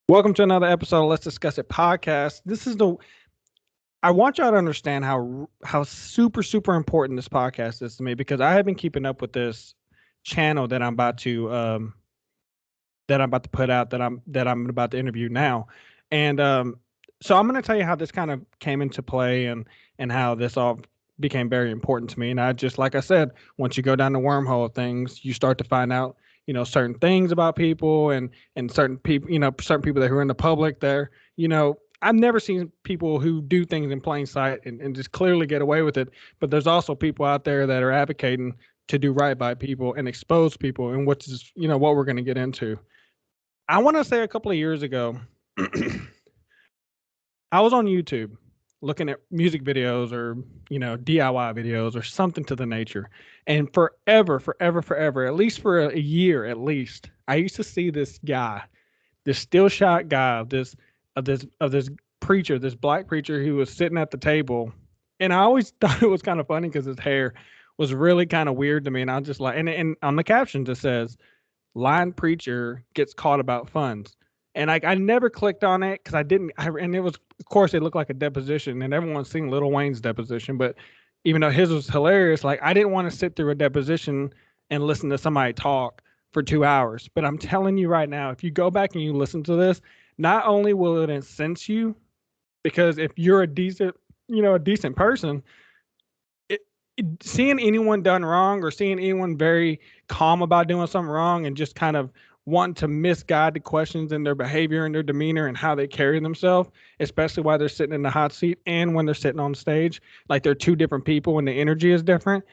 Welcome to another episode of Let's Discuss It podcast. I want y'all to understand how super important this podcast is to me because I have been keeping up with this channel that I'm about to put out that I'm about to interview now. And so I'm going to tell you how this kind of came into play and how this all became very important to me. And I just, like I said, once you go down the wormhole of things, you start to find out, certain things about people and certain people, certain people that are in the public there, I've never seen people who do things in plain sight and just clearly get away with it. But there's also people out there that are advocating to do right by people and expose people, and which is, what we're going to get into. I want to say a couple of years ago, I was on YouTube looking at music videos or, DIY videos or something to the nature. And forever, at least for a year at least, I used to see this guy, this still shot guy of this preacher, this black preacher who was sitting at the table. And I always thought it was kind of funny because his hair was really kind of weird to me. And I was just like, and on the captions it says, "Lying preacher gets caught about funds." And I never clicked on it because I didn't. And it was, of course, it looked like a deposition, and everyone's seen Lil Wayne's deposition. But even though his was hilarious, like I didn't want to sit through a deposition and listen to somebody talk for 2 hours. But I'm telling you right now, if you go back and you listen to this, not only will it incense you, because if you're a decent person, seeing anyone done wrong or seeing anyone very calm about doing something wrong and just kind of wanting to misguide the questions in their behavior and their demeanor and how they carry themselves, especially while they're sitting in the hot seat and when they're sitting on stage, like they're two different people and the energy is different.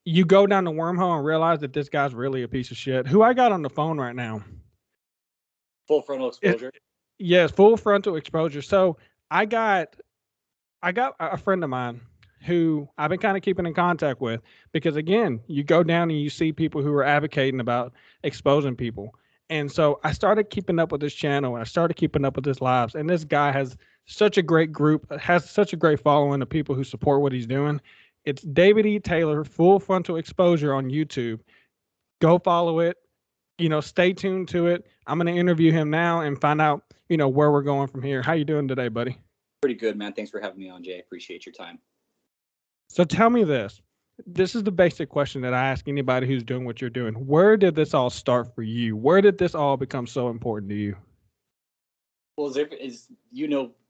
You go down the wormhole and realize that this guy's really a piece of shit. Who I got on the phone right now? Full frontal exposure. Yes, full frontal exposure. So I got I got a friend of mine who I've been kind of keeping in contact with because again, you go down and you see people who are advocating about exposing people. And so I started keeping up with this channel and I started keeping up with his lives. And this guy has such a great group, has such a great following of people who support what he's doing. It's David E. Taylor, full frontal exposure on YouTube. Go follow it. Stay tuned to it. I'm going to interview him now and find out, where we're going from here. How you doing today, buddy? Pretty good, man. Thanks for having me on, Jay. Appreciate your time. So tell me this. This is the basic question that I ask anybody who's doing what you're doing. Where did this all start for you? Where did this all become so important to you? Well,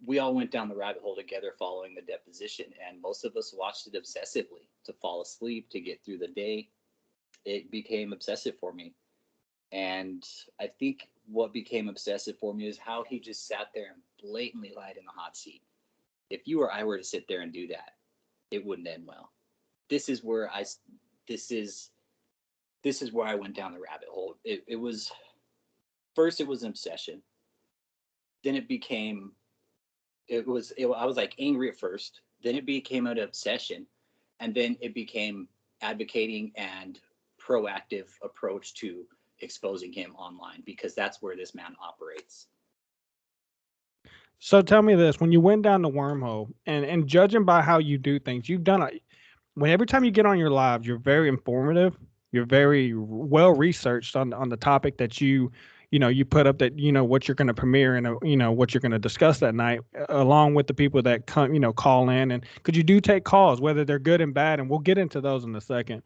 we all went down the rabbit hole together following the deposition, and most of us watched it obsessively to fall asleep, to get through the day. It became obsessive for me. And I think what became obsessive for me is how he just sat there and blatantly lied in the hot seat. If you or I were to sit there and do that, it wouldn't end well. This is where I went down the rabbit hole. It was first it was an obsession. Then I was like angry at first. Then it became an obsession, and then it became advocating and proactive approach to exposing him online because that's where this man operates. So tell me this, when you went down the wormhole and judging by how you do things, when every time you get on your lives, you're very informative, you're very well researched on the topic that you put up, that what you're going to premiere and what you're going to discuss that night, along with the people that come call in, and because you do take calls, whether they're good and bad, and we'll get into those in a second.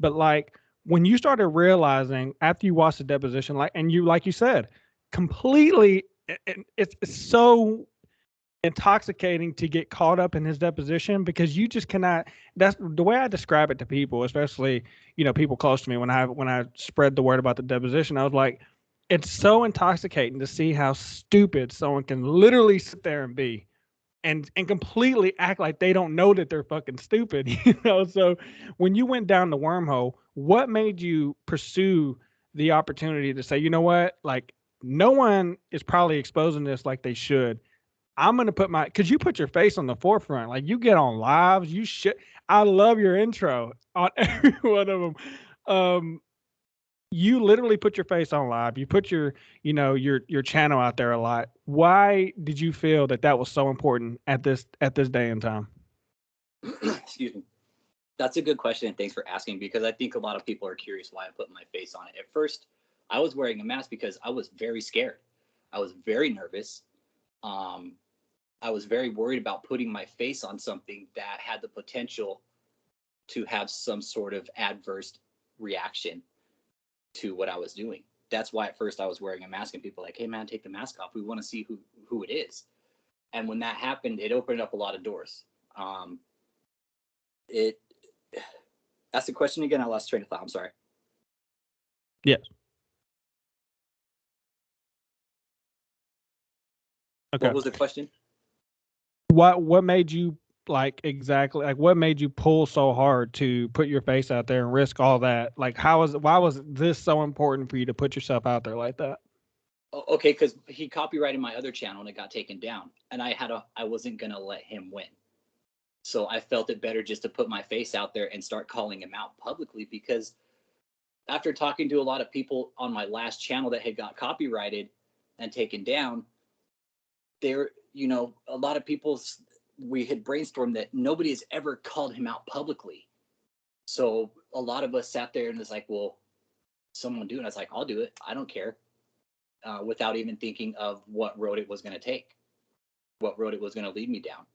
But like when you started realizing after you watched the deposition, like you said, completely, it's so intoxicating to get caught up in his deposition because you just cannot. That's the way I describe it to people, especially people close to me. When I spread the word about the deposition, I was like, it's so intoxicating to see how stupid someone can literally sit there and be, and completely act like they don't know that they're fucking stupid. So when you went down the wormhole, what made you pursue the opportunity to say, you know what, like no one is probably exposing this like they should. I'm gonna because you put your face on the forefront. Like you get on lives, you shit. I love your intro on every one of them. You literally put your face on live. You put your channel out there a lot. Why did you feel that was so important at this day and time? Excuse me. That's a good question, and thanks for asking, because I think a lot of people are curious why I put my face on it. At first, I was wearing a mask because I was very scared. I was very nervous. I was very worried about putting my face on something that had the potential to have some sort of adverse reaction to what I was doing. That's why at first I was wearing a mask and people were like, hey man, take the mask off. We want to see who it is. And when that happened, it opened up a lot of doors. It Ask the question again. I lost train of thought. I'm sorry. Yes. Okay. What was the question? What made you what made you pull so hard to put your face out there and risk all that? Like why was this so important for you to put yourself out there like that? Okay, because he copyrighted my other channel and it got taken down, and I wasn't gonna let him win. So I felt it better just to put my face out there and start calling him out publicly, because after talking to a lot of people on my last channel that had got copyrighted and taken down, there, a lot of people, we had brainstormed that nobody has ever called him out publicly. So a lot of us sat there and was like, well, someone do it. I was like, I'll do it. I don't care. Without even thinking of what road it was going to take, what road it was going to lead me down.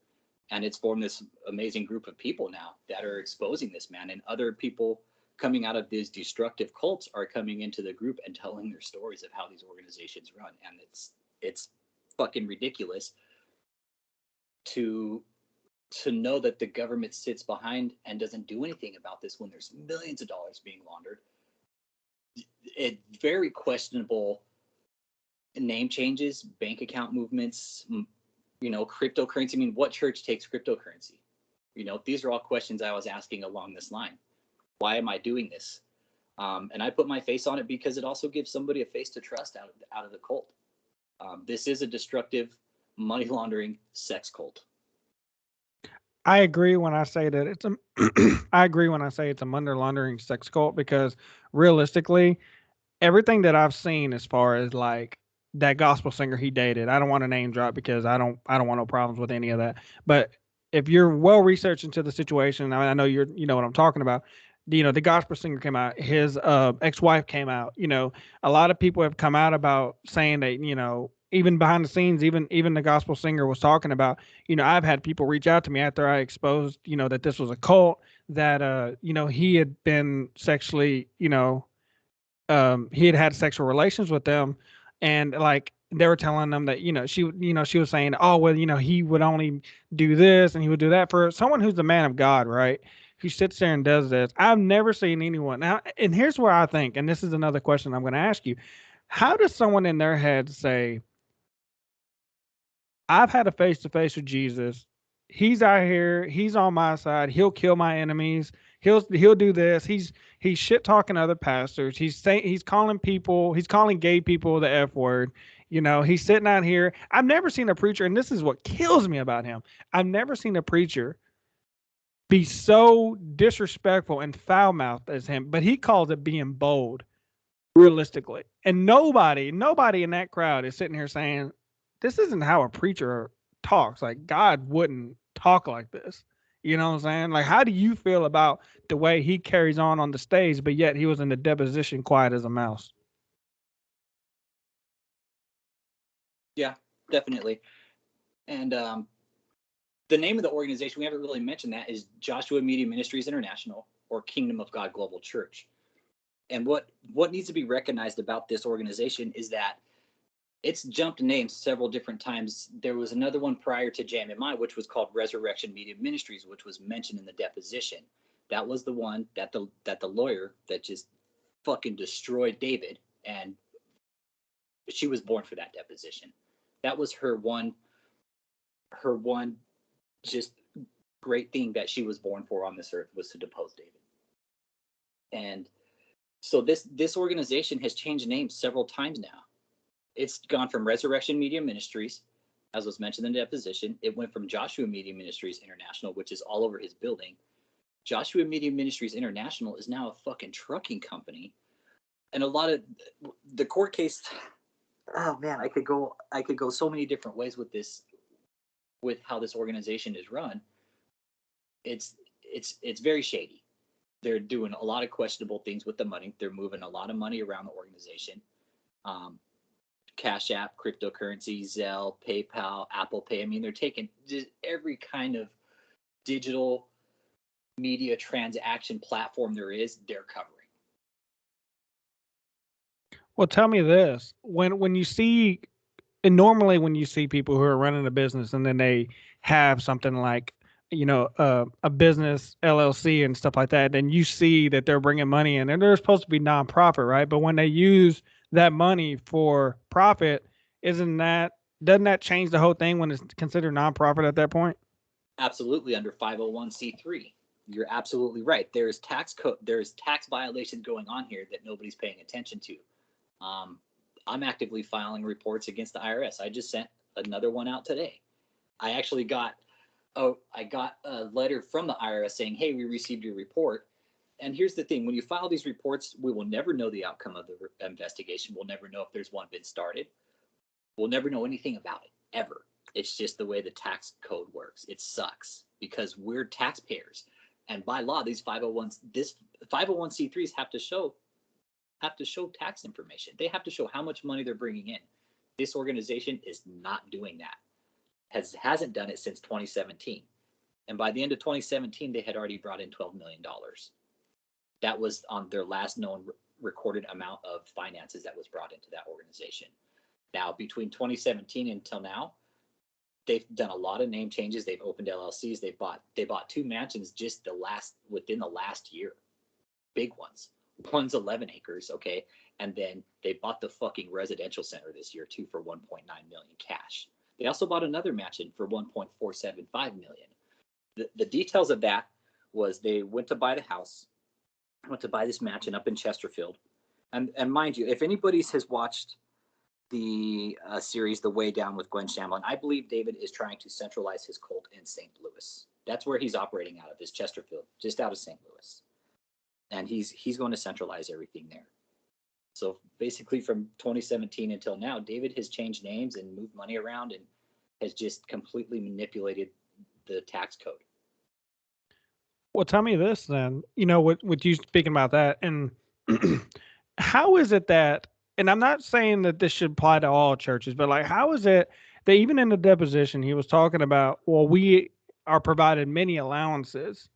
And it's formed this amazing group of people now that are exposing this man, and other people coming out of these destructive cults are coming into the group and telling their stories of how these organizations run. And it's fucking ridiculous to know that the government sits behind and doesn't do anything about this when there's millions of dollars being laundered. It very questionable name changes, bank account movements, cryptocurrency. I mean, what church takes cryptocurrency? These are all questions I was asking along this line. Why am I doing this? And I put my face on it because it also gives somebody a face to trust out of the cult. This is a destructive, money laundering sex cult. I agree when I say that it's a I agree when I say it's a money laundering sex cult, because realistically, everything that I've seen as far as like that gospel singer he dated, I don't want to name drop because I don't want no problems with any of that. But if you're well researched into the situation, I know you know what I'm talking about. The gospel singer came out, his ex-wife came out. A lot of people have come out about saying that, even behind the scenes, even the gospel singer was talking about, I've had people reach out to me after I exposed, that this was a cult, that he had been sexually, he had had sexual relations with them, and like they were telling them that she was saying, oh well, he would only do this and he would do that. For someone who's the man of God, right, who sits there and does this, I've never seen anyone now. And here's where I think, and this is another question I'm going to ask you: how does someone in their head say, I've had a face to face with Jesus, he's out here, he's on my side, he'll kill my enemies, he'll do this, he's shit talking other pastors, he's calling gay people the F word, he's sitting out here. I've never seen a preacher, and this is what kills me about him, I've never seen a preacher be so disrespectful and foul mouthed as him, but he calls it being bold, realistically. And nobody in that crowd is sitting here saying, this isn't how a preacher talks. Like, God wouldn't talk like this. You know what I'm saying? Like, how do you feel about the way he carries on the stage, but yet he was in the deposition quiet as a mouse? Yeah, definitely. And the name of the organization, we haven't really mentioned that, is Joshua Media Ministries International, or Kingdom of God Global Church. And what needs to be recognized about this organization is that it's jumped names several different times. There was another one prior to JMMI, which was called Resurrection Media Ministries, which was mentioned in the deposition. That was the one that the lawyer that just fucking destroyed David, and she was born for that deposition. That was her one just great thing that she was born for on this earth, was to depose David. And so this organization has changed names several times now. It's gone from Resurrection Media Ministries, as was mentioned in the deposition. It went from Joshua Media Ministries International, which is all over his building. Joshua Media Ministries International is now a fucking trucking company. And a lot of the court case, oh man, I could go so many different ways with this, with how this organization is run. It's very shady. They're doing a lot of questionable things with the money. They're moving a lot of money around the organization. Cash App, cryptocurrency, Zelle, PayPal, Apple Pay. I mean, they're taking just every kind of digital media transaction platform there is, they're covering. Well, tell me this: when you see, and normally when you see people who are running a business and then they have something like, a business LLC and stuff like that, then you see that they're bringing money in, and they're supposed to be nonprofit, right? But when they use that money for profit, isn't that doesn't that change the whole thing when it's considered nonprofit at that point? Absolutely, under 501c3. You're absolutely right. There's tax violations going on here that nobody's paying attention to. Um, I'm actively filing reports against the IRS. I just sent another one out today. I actually got I got a letter from the IRS saying, "Hey, we received your report." And here's the thing: when you file these reports, we will never know the outcome of the investigation. We'll never know if there's one been started. We'll never know anything about it ever. It's just the way the tax code works. It sucks because we're taxpayers, and by law, these 501c3s have to show tax information. They have to show how much money they're bringing in. This organization is not doing that. Hasn't done it since 2017. And by the end of 2017, they had already brought in $12 million. That was on their last known recorded amount of finances that was brought into that organization. Now, between 2017 until now, they've done a lot of name changes. They've opened LLCs. They bought 2 mansions just within the last year. Big ones. One's 11 acres, okay? And then they bought the fucking residential center this year too for 1.9 million cash. They also bought another mansion for 1.475 million. The details of that was they went to buy the house, went to buy this mansion up in Chesterfield. And mind you, if anybody has watched the series The Way Down with Glenn Shamlin, I believe David is trying to centralize his cult in St. Louis. That's where he's operating out of, is Chesterfield, just out of St. Louis. And he's going to centralize everything there. So basically from 2017 until now, David has changed names and moved money around and has just completely manipulated the tax code. Well, tell me this then. With you speaking about that, and how is it that? And I'm not saying that this should apply to all churches, but like, how is it that even in the deposition he was talking about? Well, we are provided many allowances,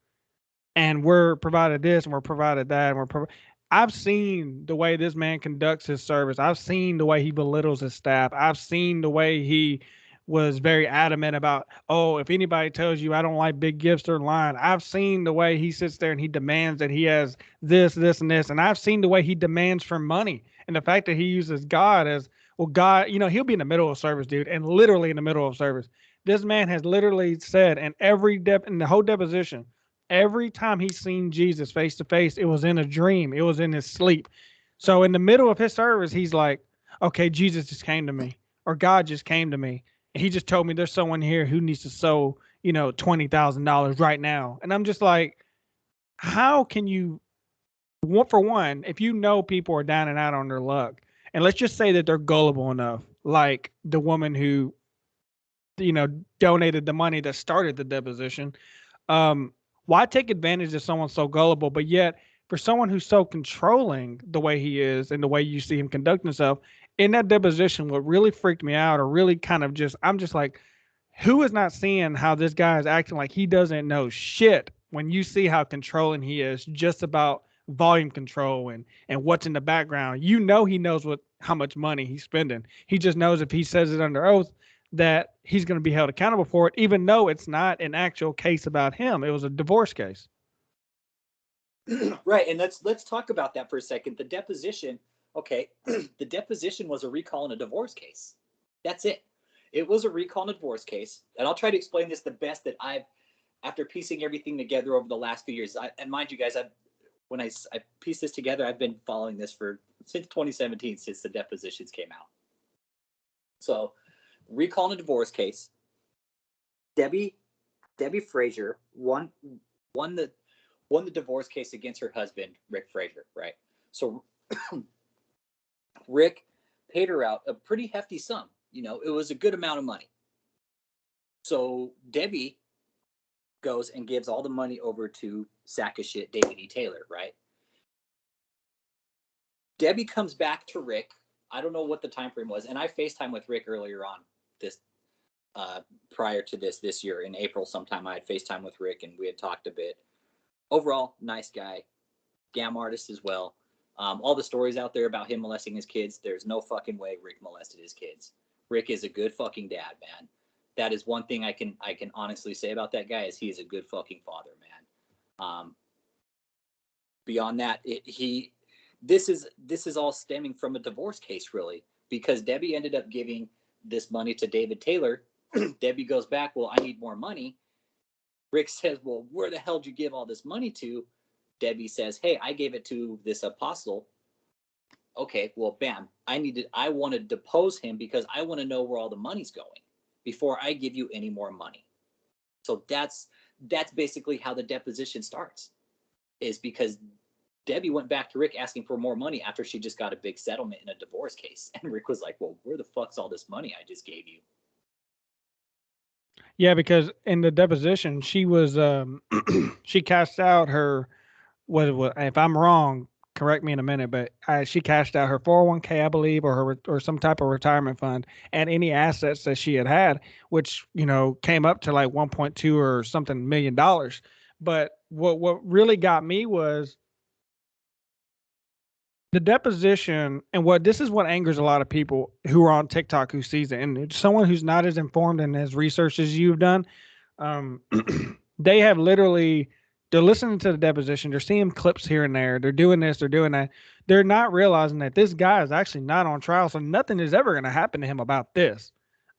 and we're provided this, and we're provided that, and I've seen the way this man conducts his service. I've seen the way he belittles his staff. I've seen the way he was very adamant about, oh, if anybody tells you I don't like big gifts, they're lying. I've seen the way he sits there and he demands that he has this, this, and this. And I've seen the way he demands for money. And the fact that he uses God as, well, God, he'll be in the middle of service, dude, and literally in the middle of service. This man has literally said in in the whole deposition, every time he's seen Jesus face to face, it was in a dream. It was in his sleep. So in the middle of his service, he's like, okay, Jesus just came to me, or God just came to me. And he just told me there's someone here who needs to sow, $20,000 right now. And I'm just like, how can you, for one, if you know people are down and out on their luck, and let's just say that they're gullible enough, like the woman who, donated the money that started the deposition, why take advantage of someone so gullible? But yet, for someone who's so controlling the way he is and the way you see him conduct himself in that deposition, what really freaked me out, or really kind of I'm just like, who is not seeing how this guy is acting like he doesn't know shit when you see how controlling he is just about volume control and what's in the background? He knows how much money he's spending. He just knows if he says it under oath that he's going to be held accountable for it, even though it's not an actual case about him. It was a divorce case. Right. And let's talk about that for a second. The deposition, okay, the deposition was a recall in a divorce case. That's it. It was a recall in a divorce case. And I'll try to explain this the best that after piecing everything together over the last few years. And mind you guys, when I pieced this together, I've been following this since 2017, since the depositions came out. So, recall in a divorce case. Debbie Frazier won the divorce case against her husband, Rick Frazier, right? So Rick paid her out a pretty hefty sum. It was a good amount of money. So Debbie goes and gives all the money over to sack of shit David E. Taylor, right? Debbie comes back to Rick I don't know what the time frame was, and I FaceTime with Rick earlier on this prior to this year in April sometime. I had FaceTime with Rick and we had talked a bit. Overall, nice guy, scam artist as well. All the stories out there about him molesting his kids, there's no fucking way Rick molested his kids. Rick is a good fucking dad, man. That is one thing I can honestly say about that guy is he is a good fucking father, man. Beyond that, this is all stemming from a divorce case, really, because Debbie ended up giving this money to David Taylor. Debbie goes back, well, I need more money. Rick says, well, where the hell did you give all this money to? Debbie says, hey, I gave it to this apostle. Okay, well, bam. I want to depose him because I want to know where all the money's going before I give you any more money. So that's basically how the deposition starts, is because Debbie went back to Rick asking for more money after she just got a big settlement in a divorce case. And Rick was like, well, where the fuck's all this money I just gave you? Yeah, because in the deposition, she was she cast out her what if I'm wrong, correct me in a minute, but she cashed out her 401k, I believe, or or some type of retirement fund, and any assets that she had, which came up to like 1.2 or something $1 million. But what really got me was the deposition, and what this is what angers a lot of people who are on TikTok who sees it, and it's someone who's not as informed and as researched as you've done. Um, they have literally they're listening to the deposition, they're seeing clips here and there, they're doing this, they're doing that. They're not realizing that this guy is actually not on trial, so nothing is ever going to happen to him about this.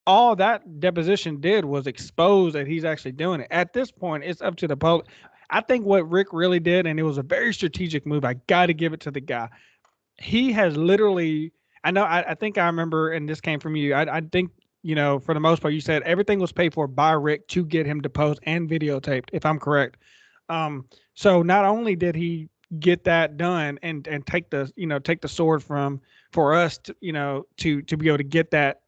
All that deposition did was expose that he's actually doing it. At this point, it's up to the public. I think what Rick really did, and it was a very strategic move. I got to give it to the guy. He has literally, I know, I think I remember, and this came from you. I think, for the most part, you said everything was paid for by Rick to get him deposed and videotaped, if I'm correct. So not only did he get that done and take the sword for us to, to be able to get that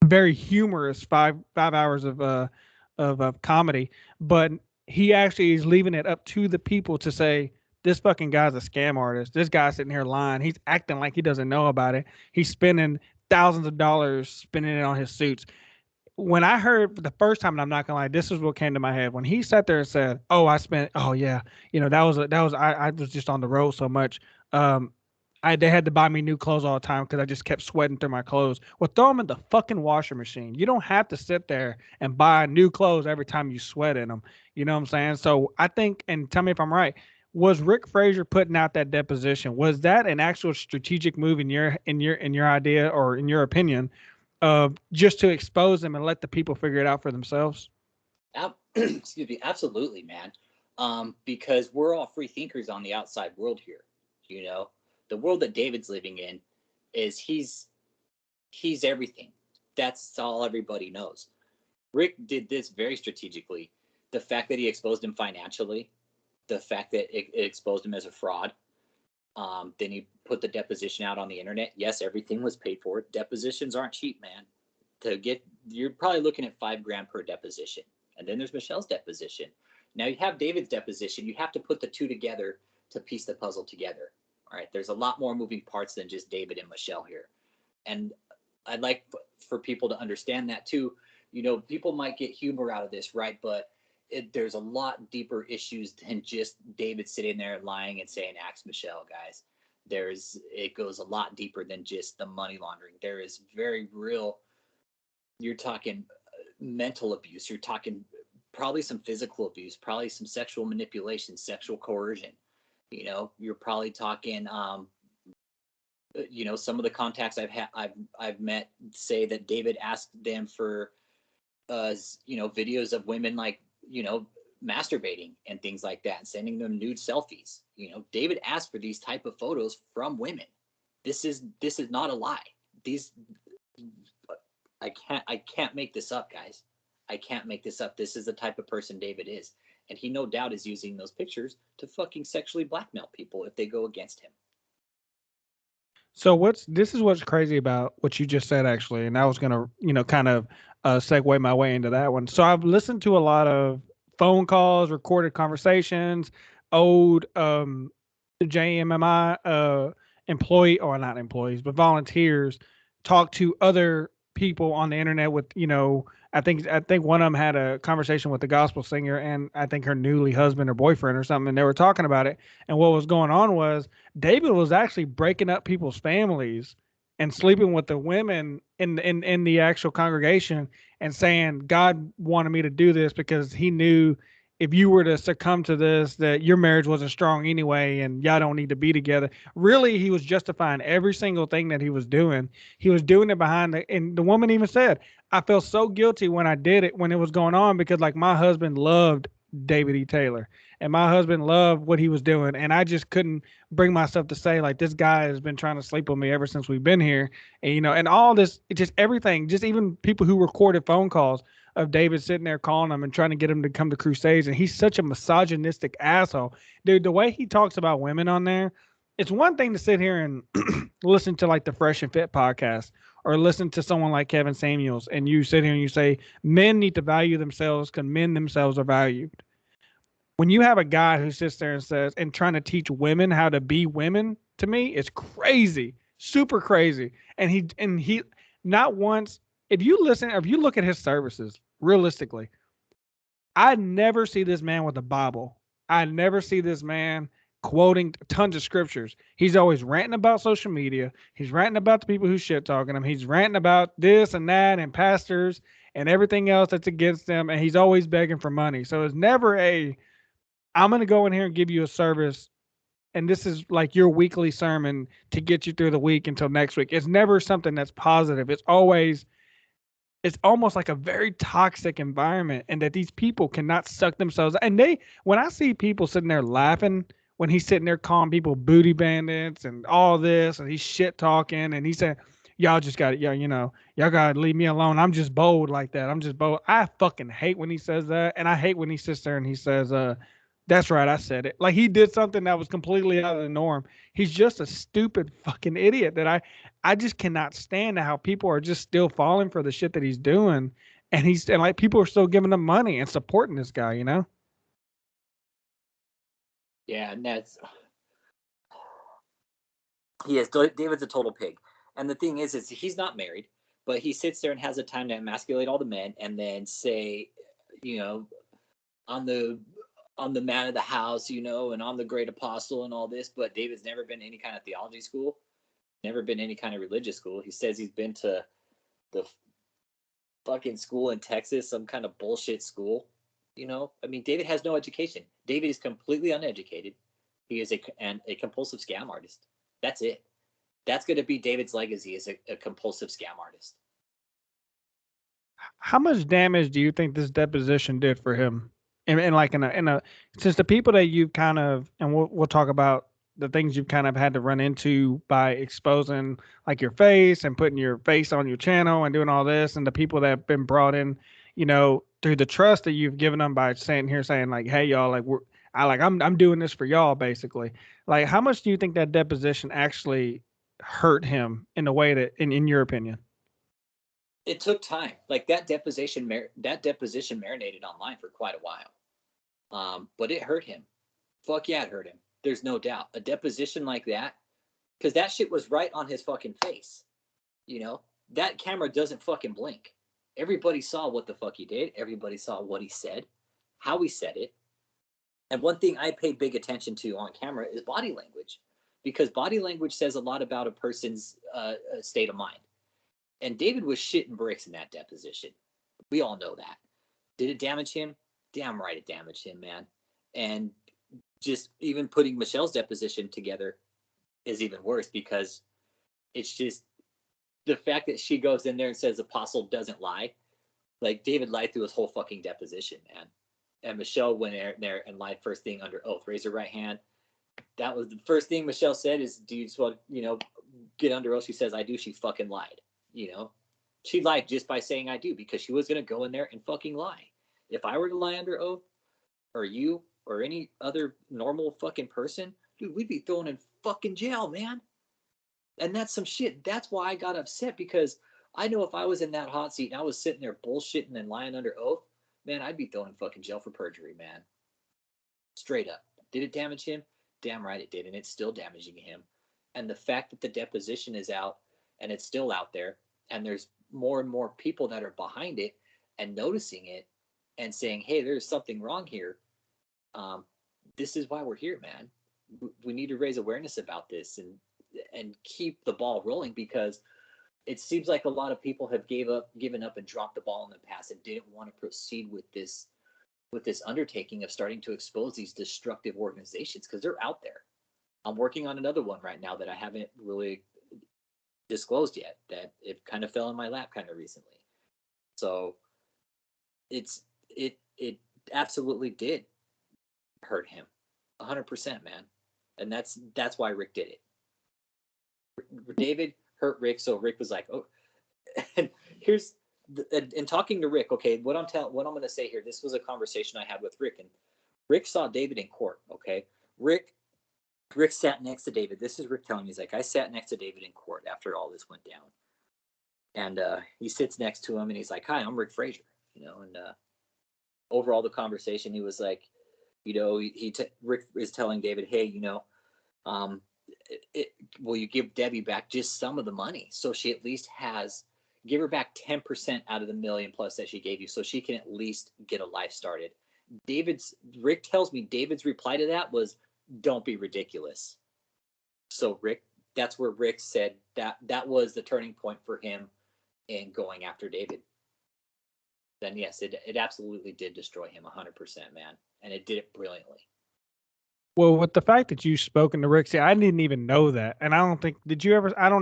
very humorous five hours of comedy, but he actually is leaving it up to the people to say, this fucking guy's a scam artist. This guy's sitting here lying. He's acting like he doesn't know about it. He's spending thousands of dollars spending it on his suits. When I heard for the first time, and I'm not gonna lie, this is what came to my head. When he sat there and said, "Oh, I spent, oh yeah, I was just on the road so much. Um, they had to buy me new clothes all the time because I just kept sweating through my clothes. Well, throw them in the fucking washer machine. You don't have to sit there and buy new clothes every time you sweat in them. You know what I'm saying? So I think, and tell me if I'm right, was Rick Frazier putting out that deposition? Was that an actual strategic move in your idea or in your opinion, of just to expose them and let the people figure it out for themselves? Excuse me, absolutely, man. Because we're all free thinkers on the outside world here. You know, the world that David's living in is he's everything. That's all everybody knows. Rick did this very strategically. The fact that he exposed him financially, the fact that it exposed him as a fraud. Then he put the deposition out on the internet. Yes, everything was paid for. Depositions aren't cheap, man. You're probably looking at $5,000 per deposition. And then there's Michelle's deposition. Now you have David's deposition. You have to put the two together to piece the puzzle together. All right. There's a lot more moving parts than just David and Michelle here. And I'd like for people to understand that too. People might get humor out of this, right? But there's a lot deeper issues than just David sitting there lying and saying, ask Michelle, guys. It goes a lot deeper than just the money laundering. There is very real, you're talking mental abuse. You're talking probably some physical abuse, probably some sexual manipulation, sexual coercion. You're probably talking, some of the contacts I've met say that David asked them for, videos of women masturbating and things like that, and sending them nude selfies. David asked for these type of photos from women. This is not a lie. I can't make this up, guys. I can't make this up. This is the type of person David is. And he no doubt is using those pictures to fucking sexually blackmail people if they go against him. So this is what's crazy about what you just said, actually, and I was gonna kind of segue my way into that one. So I've listened to a lot of phone calls, recorded conversations, old JMMI not employees, but volunteers talk to other people on the internet with, I think one of them had a conversation with the gospel singer and I think her newly husband or boyfriend or something, and they were talking about it. And what was going on was David was actually breaking up people's families and sleeping with the women in the actual congregation and saying God wanted me to do this because he knew if you were to succumb to this that your marriage wasn't strong anyway and y'all don't need to be together. Really, he was justifying every single thing that he was doing. He was doing it behind and the woman even said, I felt so guilty when I did it when it was going on because like my husband loved David E. Taylor and my husband loved what he was doing and I just couldn't bring myself to say like this guy has been trying to sleep with me ever since we've been here. And and all this, just everything, just even people who recorded phone calls of David sitting there calling him and trying to get him to come to crusades. And he's such a misogynistic asshole. Dude, the way he talks about women on there, it's one thing to sit here and listen to like the Fresh and Fit podcast or listen to someone like Kevin Samuels and you sit here and you say men need to value themselves because men themselves are valued. When you have a guy who sits there and says and trying to teach women how to be women, to me, it's crazy, super crazy. And he not once, if you listen, if you look at his services realistically, I never see this man with a Bible. I never see this man quoting tons of scriptures. He's always ranting about social media. He's ranting about the people who shit talking him. He's ranting about this and that and pastors and everything else that's against them. And he's always begging for money. So it's never I'm going to go in here and give you a service. And this is like your weekly sermon to get you through the week until next week. It's never something that's positive. It's almost like a very toxic environment and that these people cannot suck themselves. And when I see people sitting there laughing, when he's sitting there calling people booty bandits and all this, and he's shit talking and he said, y'all just got it. Yeah, y'all got to leave me alone. I'm just bold like that. I'm just bold. I fucking hate when he says that. And I hate when he sits there and he says, that's right. I said it. Like he did something that was completely out of the norm. He's just a stupid fucking idiot that I just cannot stand how people are just still falling for the shit that he's doing. And like people are still giving him money and supporting this guy. Yeah, and David's a total pig. And the thing is he's not married, but he sits there and has the time to emasculate all the men and then say, you know, on the man of the house, and I'm the great apostle and all this. But David's never been to any kind of theology school, never been to any kind of religious school. He says he's been to the fucking school in Texas, some kind of bullshit school. I mean, David has no education. David is completely uneducated. He is a compulsive scam artist. That's it. That's going to be David's legacy as a compulsive scam artist. How much damage do you think this deposition did for him? And like in a since the people that you've kind of and we'll talk about the things you've kind of had to run into by exposing like your face and putting your face on your channel and doing all this and the people that have been brought in, through the trust that you've given them by saying like, hey y'all, like I'm doing this for y'all basically. Like how much do you think that deposition actually hurt him in a way that in your opinion? It took time. Like that deposition marinated online for quite a while. But it hurt him. Fuck yeah, it hurt him. There's no doubt. A deposition like that, because that shit was right on his fucking face. That camera doesn't fucking blink. Everybody saw what the fuck he did. Everybody saw what he said, how he said it. And one thing I pay big attention to on camera is body language, because body language says a lot about a person's state of mind. And David was shitting bricks in that deposition. We all know that. Did it damage him? Damn right it damaged him, man. And just even putting Michelle's deposition together is even worse, because it's just the fact that she goes in there and says apostle doesn't lie. Like David lied through his whole fucking deposition, man. And Michelle went in there and lied first thing under oath. Raise her right hand. That was the first thing Michelle said is, do you just want, get under oath? She says, I do. She fucking lied. She lied just by saying I do, because she was going to go in there and fucking lie. If I were to lie under oath, or you, or any other normal fucking person, dude, we'd be thrown in fucking jail, man. And that's some shit. That's why I got upset, because I know if I was in that hot seat and I was sitting there bullshitting and lying under oath, man, I'd be thrown in fucking jail for perjury, man. Straight up. Did it damage him? Damn right it did, and it's still damaging him. And the fact that the deposition is out and it's still out there, and there's more and more people that are behind it and noticing it and saying, hey, there's something wrong here. This is why we're here, man. We need to raise awareness about this and keep the ball rolling, because it seems like a lot of people have given up and dropped the ball in the past and didn't want to proceed with this undertaking of starting to expose these destructive organizations, because they're out there. I'm working on another one right now that I haven't really disclosed yet, that it kind of fell in my lap kind of recently. So it absolutely did hurt him 100%, man. And that's why Rick did it. David hurt Rick, so Rick was like, oh. And here's and talking to Rick, okay, what I'm going to say here, this was a conversation I had with Rick, and Rick saw David in court, okay? Rick sat next to David. This is Rick telling me, he's like, I sat next to David in court after all this went down. And he sits next to him and he's like, hi, I'm Rick Frazier, you know, and overall the conversation, he was like, you know, Rick is telling David, hey, you know, will you give Debbie back just some of the money, so she at least give her back 10% out of the $1 million plus that she gave you, so she can at least get a life started. Rick tells me David's reply to that was, don't be ridiculous. So that's where Rick said that was the turning point for him in going after David. Then yes, it absolutely did destroy him 100%, man. And it did it brilliantly. Well, with the fact that you've spoken to Rick, see, I didn't even know that. And I don't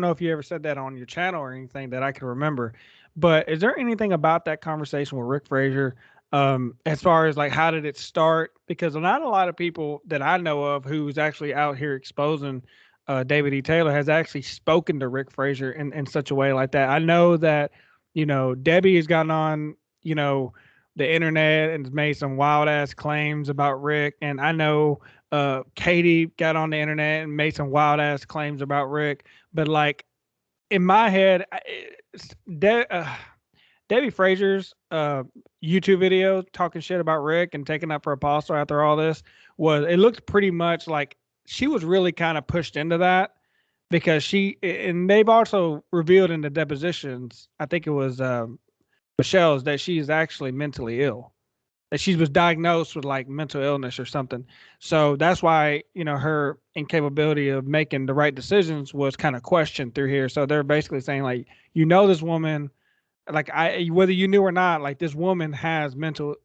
know if you ever said that on your channel or anything that I can remember. But is there anything about that conversation with Rick Frazier, as far as like how did it start? Because not a lot of people that I know of who's actually out here exposing David E. Taylor has actually spoken to Rick Frazier in such a way like that. I know that, you know, Debbie has gotten on, you know, the internet and has made some wild ass claims about Rick. And I know Katie got on the internet and made some wild ass claims about Rick. But like in my head, Debbie Frazier's YouTube video talking shit about Rick and taking up for apostle after all this it looked pretty much like she was really kind of pushed into that, because and they've also revealed in the depositions, I think it was Michelle's, that she is actually mentally ill, that she was diagnosed with like mental illness or something. So that's why, you know, her incapability of making the right decisions was kind of questioned through here. So they're basically saying like, you know, this woman, like whether you knew or not, like this woman has a mental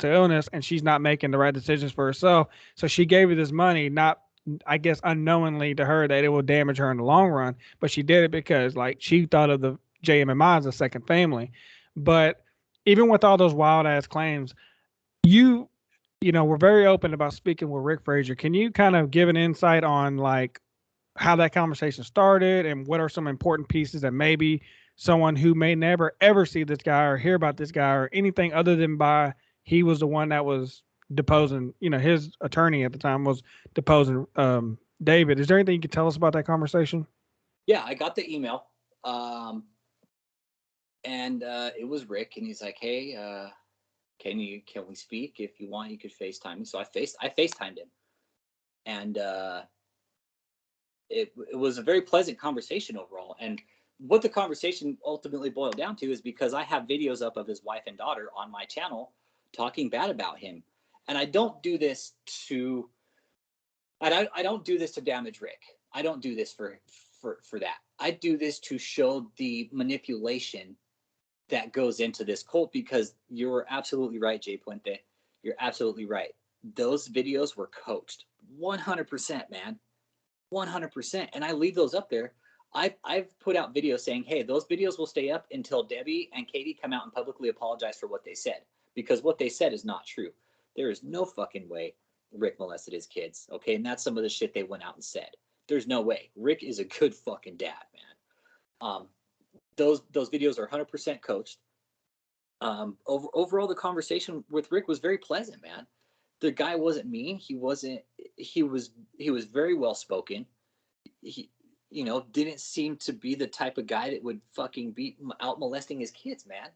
illness and she's not making the right decisions for herself. So she gave her this money, not, I guess, unknowingly to her that it will damage her in the long run, but she did it because like she thought of the JMMI as a second family. But even with all those wild ass claims, you you know, we're very open about speaking with Rick Frazier. Can you kind of give an insight on like how that conversation started and what are some important pieces that maybe someone who may never ever see this guy or hear about this guy or anything other than he was the one that was deposing, you know, his attorney at the time was deposing David. Is there anything you could tell us about that conversation? Yeah, I got the email. And it was Rick, and he's like, hey, can we speak? If you want, you could FaceTime me. So I FaceTimed him. And it was a very pleasant conversation overall. And what the conversation ultimately boiled down to is because I have videos up of his wife and daughter on my channel talking bad about him. And I don't do this to damage Rick. I don't do this for that. I do this to show the manipulation that goes into this cult, because you're absolutely right, Jay Puente. You're absolutely right. Those videos were coached 100%, man. 100%. And I leave those up there. I've put out videos saying, hey, those videos will stay up until Debbie and Katie come out and publicly apologize for what they said, because what they said is not true. There is no fucking way Rick molested his kids. Okay. And that's some of the shit they went out and said. There's no way. Rick is a good fucking dad, man. Those videos are 100% coached. Overall, the conversation with Rick was very pleasant, man. The guy wasn't mean. He was very well spoken. He, you know, didn't seem to be the type of guy that would fucking be out molesting his kids, man.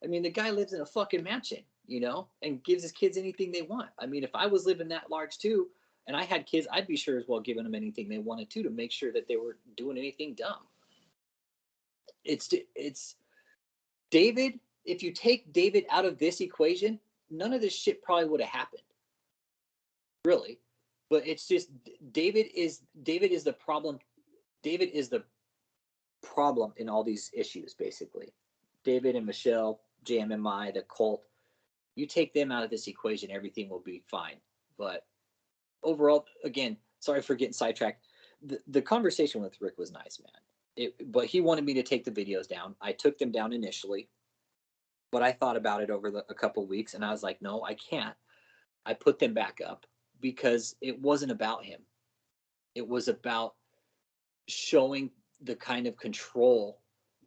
I mean, the guy lives in a fucking mansion, you know, and gives his kids anything they want. I mean, if I was living that large too, And I had kids, I'd be sure as well giving them anything they wanted to make sure that they were doing anything dumb. It's David. If you take David out of this equation, none of this shit probably would have happened. Really. But it's just David is the problem. David is the problem in all these issues, basically. David and Michelle, JMMI, the cult. You take them out of this equation, everything will be fine. But overall, again, sorry for getting sidetracked. The conversation with Rick was nice, man. But he wanted me to take the videos down. I took them down initially, but I thought about it over a couple of weeks, and I was like, no, I can't. I put them back up because it wasn't about him. It was about showing the kind of control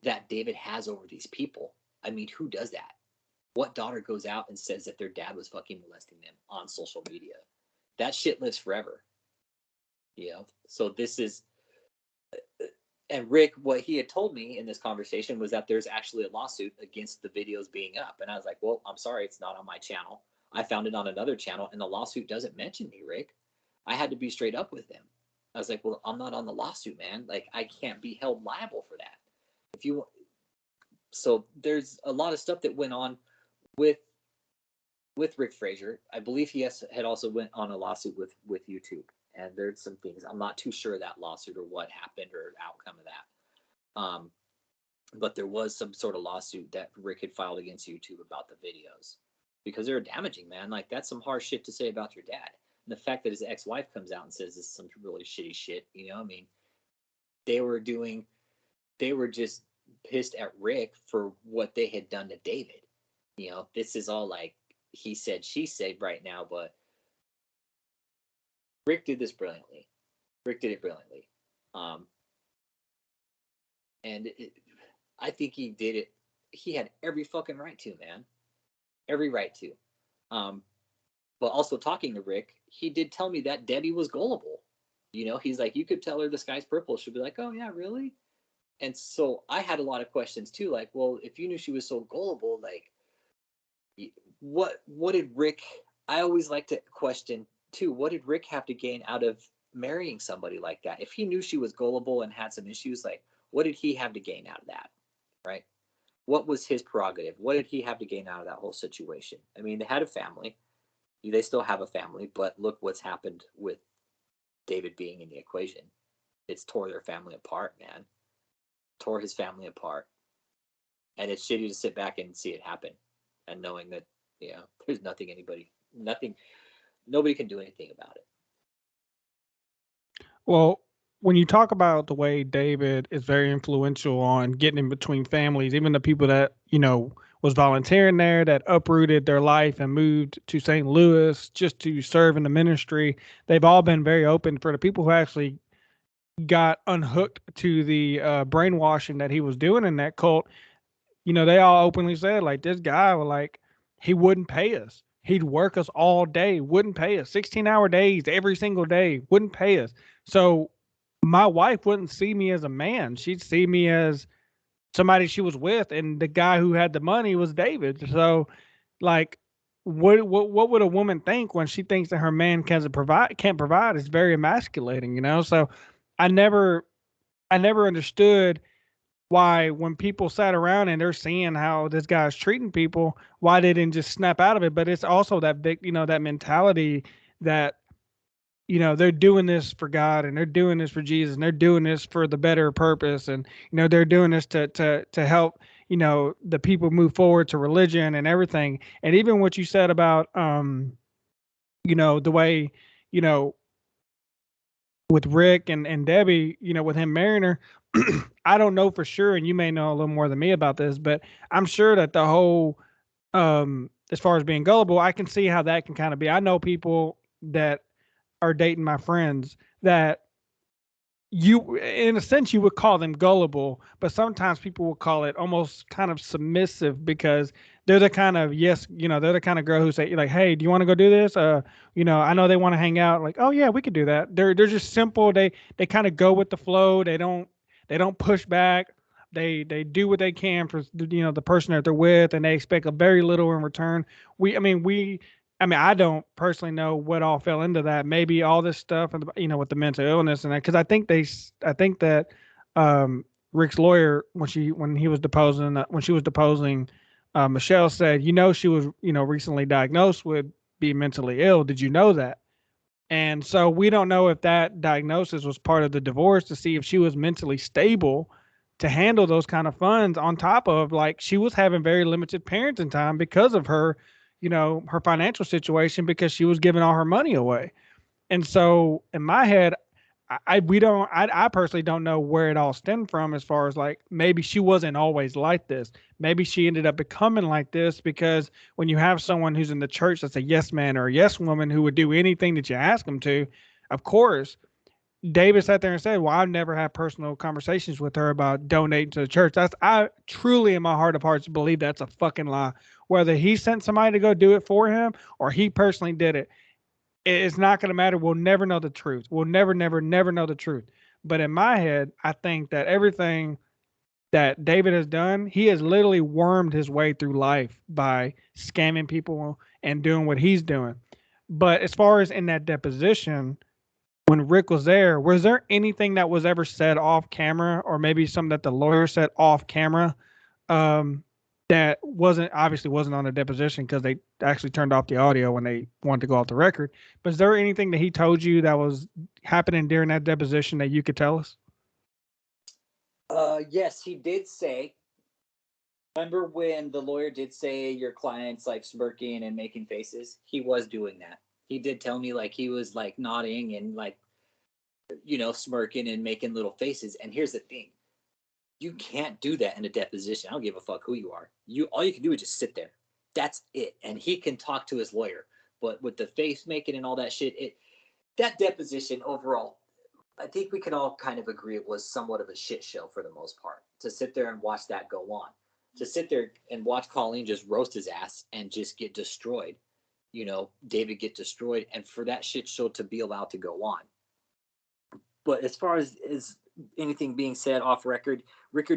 that David has over these people. I mean, who does that? What daughter goes out and says that their dad was fucking molesting them on social media? That shit lives forever. You know? So this is, and Rick, what he had told me in this conversation was that there's actually a lawsuit against the videos being up. And I was like, well, I'm sorry, it's not on my channel. I found it on another channel, and the lawsuit doesn't mention me, Rick. I had to be straight up with him. I was like, well, I'm not on the lawsuit, man. Like, I can't be held liable for that. So there's a lot of stuff that went on with Rick Frazier. I believe he had also went on a lawsuit with YouTube. And there's some things, I'm not too sure of that lawsuit or what happened or outcome of that. But there was some sort of lawsuit that Rick had filed against YouTube about the videos because they're damaging, man. Like, that's some harsh shit to say about your dad. And the fact that his ex-wife comes out and says this is some really shitty shit, you know, I mean, they were just pissed at Rick for what they had done to David. You know, this is all like he said, she said right now, but Rick did this brilliantly. Rick did it brilliantly. And I think he did it. He had every fucking right to, man. Every right to. But also talking to Rick, he did tell me that Debbie was gullible. You know, he's like, you could tell her the sky's purple. She'll be like, oh, yeah, really? And so I had a lot of questions, too. Like, well, if you knew she was so gullible, like, what did Rick... I always like to question, too, what did Rick have to gain out of marrying somebody like that? If he knew she was gullible and had some issues, like, what did he have to gain out of that, right? What was his prerogative? What did he have to gain out of that whole situation? I mean, they had a family. They still have a family, but look what's happened with David being in the equation. It's tore their family apart, man. Tore his family apart. And it's shitty to sit back and see it happen. And knowing that, you know, there's nobody can do anything about it. Well, when you talk about the way David is very influential on getting in between families, even the people that, you know, was volunteering there, that uprooted their life and moved to St. Louis just to serve in the ministry, they've all been very open. For the people who actually got unhooked to the brainwashing that he was doing in that cult, you know, they all openly said, like, this guy was like, he wouldn't pay us. He'd work us all day, wouldn't pay us, 16-hour days every single day, wouldn't pay us. So my wife wouldn't see me as a man. She'd see me as somebody she was with. And the guy who had the money was David. So, like, what would a woman think when she thinks that her man can't provide? It's very emasculating, you know? So I never understood why, when people sat around and they're seeing how this guy's treating people, why they didn't just snap out of it. But it's also that big, you know, that mentality that, you know, they're doing this for God and they're doing this for Jesus and they're doing this for the better purpose. And, you know, they're doing this to help, you know, the people move forward to religion and everything. And even what you said about, you know, the way, you know, with Rick and Debbie, you know, with him marrying her, I don't know for sure, and you may know a little more than me about this, but I'm sure that the whole, as far as being gullible, I can see how that can kind of be. I know people that are dating my friends that you, in a sense, you would call them gullible, but sometimes people will call it almost kind of submissive because they're the kind of, yes, you know, they're the kind of girl who say like, hey, do you want to go do this? You know, I know they want to hang out. Like, oh yeah, we could do that. They're just simple. They kind of go with the flow. They don't push back. They do what they can for, you know, the person that they're with, and they expect a very little in return. We I mean, I don't personally know what all fell into that. Maybe all this stuff, and with the mental illness and that, because I think that Rick's lawyer, when he was deposing, when she was deposing, Michelle said, she was, recently diagnosed with being mentally ill. Did you know that? And so we don't know if that diagnosis was part of the divorce to see if she was mentally stable to handle those kind of funds, on top of, like, she was having very limited parenting time because of her, her financial situation, because she was giving all her money away. And so in my head, I personally don't know where it all stemmed from, as far as, like, maybe she wasn't always like this. Maybe she ended up becoming like this because when you have someone who's in the church that's a yes man or a yes woman who would do anything that you ask them to, of course, David sat there and said, "Well, I've never had personal conversations with her about donating to the church." I truly, in my heart of hearts, believe that's a fucking lie. Whether he sent somebody to go do it for him or he personally did it, it's not going to matter. We'll never know the truth. We'll never, never, never know the truth. But in my head, I think that everything that David has done, he has literally wormed his way through life by scamming people and doing what he's doing. But as far as in that deposition, when Rick was there anything that was ever said off camera, or maybe something that the lawyer said off camera, um, that wasn't on the deposition, because they actually turned off the audio when they wanted to go off the record? But is there anything that he told you that was happening during that deposition that you could tell us? Yes, he did say. Remember when the lawyer did say your client's like smirking and making faces? He was doing that. He did tell me, like, he was like nodding and like, smirking and making little faces. And here's the thing: you can't do that in a deposition. I don't give a fuck who you are. All you can do is just sit there. That's it. And he can talk to his lawyer. But with the face making and all that shit, that deposition overall, I think we can all kind of agree it was somewhat of a shit show for the most part. To sit there and watch that go on, to sit there and watch Colleen just roast his ass and just get destroyed, David get destroyed, and for that shit show to be allowed to go on. But as far as anything being said off record, Rick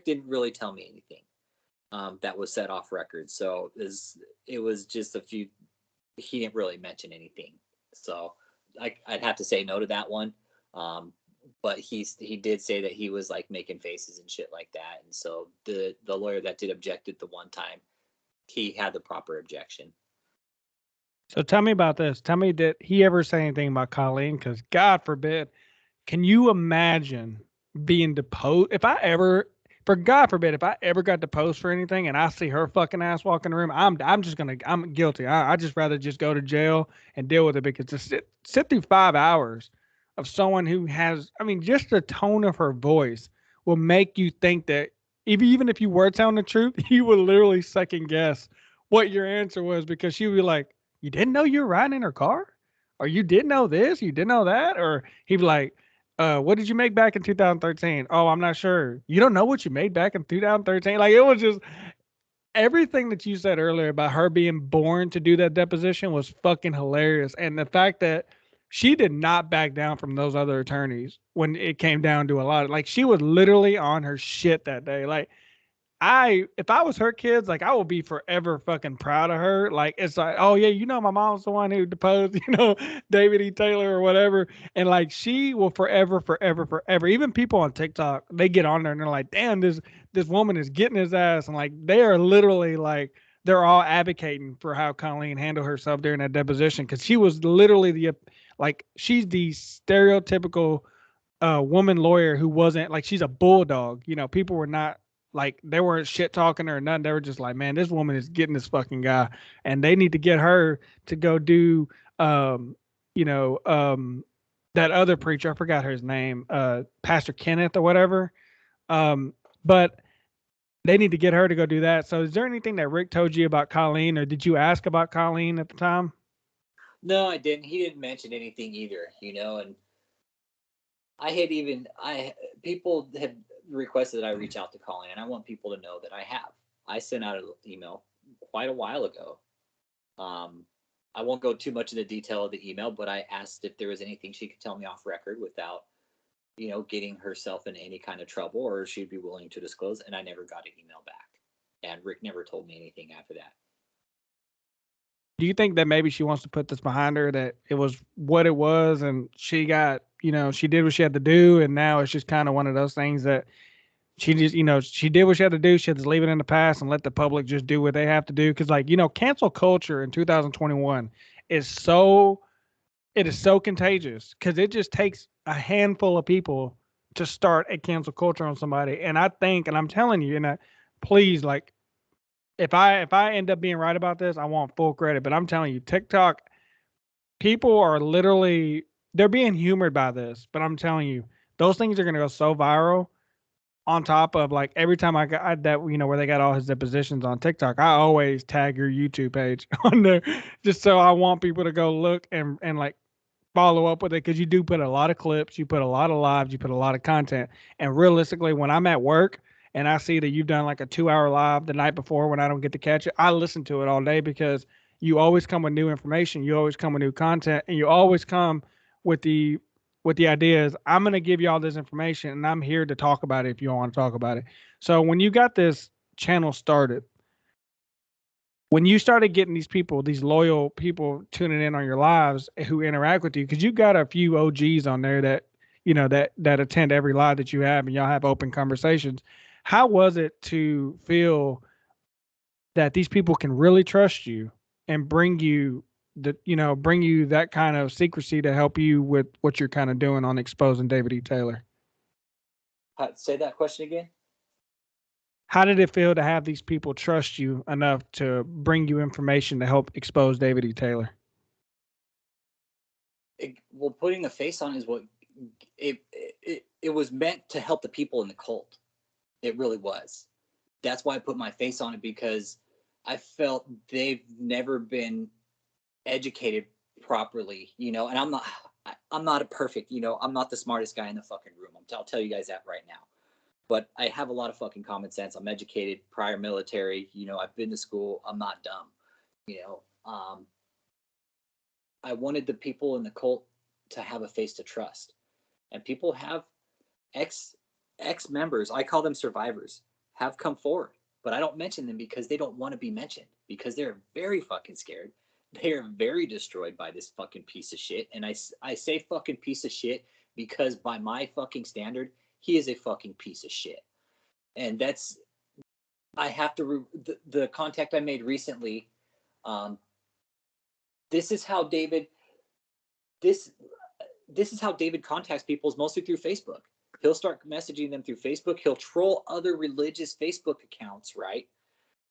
didn't really tell me anything that was said off record. So it was just a few. He didn't really mention anything. So I'd have to say no to that one. But he did say that he was like making faces and shit like that. And so the lawyer that did object at the one time, he had the proper objection. So tell me about this. Tell me, did he ever say anything about Colleen? Because God forbid, can you imagine being deposed? For God forbid, if I ever got deposed for anything and I see her fucking ass walk in the room, I'm guilty. I just rather just go to jail and deal with it, because to sit through 5 hours of someone who has, I mean, just the tone of her voice will make you think that, even if you were telling the truth, you would literally second guess what your answer was, because she would be like, "You didn't know you were riding in her car? Or you didn't know this? You didn't know that?" Or he'd be like, "What did you make back in 2013? Oh, I'm not sure. You don't know what you made back in 2013?" Like, it was just everything that you said earlier about her being born to do that deposition was fucking hilarious. And the fact that she did not back down from those other attorneys when it came down to a lot of, like, she was literally on her shit that day. Like, if I was her kids, like, I will be forever fucking proud of her. Like, it's like, "Oh yeah, my mom's the one who deposed, David E. Taylor or whatever." And like, she will forever, forever, forever. Even people on TikTok, they get on there and they're like, "Damn, this woman is getting his ass." And like, they are literally like, they're all advocating for how Colleen handled herself during that deposition, because she was literally she's the stereotypical woman lawyer who wasn't like, she's a bulldog. People were not like, they weren't shit talking her or nothing. They were just like, "Man, this woman is getting this fucking guy, and they need to get her to go do um, you know, that other preacher. I forgot his name, Pastor Kenneth or whatever. But they need to get her to go do that." So is there anything that Rick told you about Colleen, or did you ask about Colleen at the time? No, I didn't. He didn't mention anything either, and I people had requested that I reach out to Colleen, and I want people to know that I have. I sent out an email quite a while ago. Um, I won't go too much into detail of the email, but I asked if there was anything she could tell me off record without, getting herself in any kind of trouble, or she'd be willing to disclose. And I never got an email back. And Rick never told me anything after that. Do you think that maybe she wants to put this behind her, that it was what it was and she got, she did what she had to do, and now it's just kind of one of those things that she just, she did what she had to do. She had to leave it in the past and let the public just do what they have to do. Cause like, cancel culture in 2021 is it is so contagious because it just takes a handful of people to start a cancel culture on somebody. And I think, and I'm telling you, please, like, if I end up being right about this, I want full credit. But I'm telling you, TikTok people are literally they're being humored by this. But I'm telling you, those things are gonna go so viral. On top of like every time I got that, where they got all his depositions on TikTok, I always tag your YouTube page on there, just so I want people to go look and like follow up with it, because you do put a lot of clips, you put a lot of lives, you put a lot of content. And realistically, when I'm at work and I see that you've done like a 2 hour live the night before when I don't get to catch it, I listen to it all day, because you always come with new information, you always come with new content, and you always come with the idea is I'm going to give you all this information and I'm here to talk about it if you want to talk about it. So when you got this channel started, when you started getting these people, these loyal people tuning in on your lives who interact with you, because you've got a few OGs on there that that attend every live that you have, and y'all have open conversations. How was it to feel that these people can really trust you and bring you that kind of secrecy to help you with what you're kind of doing on exposing David E. Taylor? Say that question again. How did it feel to have these people trust you enough to bring you information to help expose David E. Taylor? Well, putting a face on is what it was meant to help the people in the cult. It really was. That's why I put my face on it, because I felt they've never been educated properly, and I'm not a perfect, I'm not the smartest guy in the fucking room. I'll tell you guys that right now. But I have a lot of fucking common sense. I'm educated, prior military, I've been to school. I'm not dumb, I wanted the people in the cult to have a face to trust. And people have ex members, I call them survivors, have come forward. But I don't mention them because they don't want to be mentioned, because they're very fucking scared. They are very destroyed by this fucking piece of shit. And I say fucking piece of shit because by my fucking standard, he is a fucking piece of shit. And that's, I have to, the contact I made recently, this is how David, this is how David contacts people, is mostly through Facebook. He'll start messaging them through Facebook. He'll troll other religious Facebook accounts, right?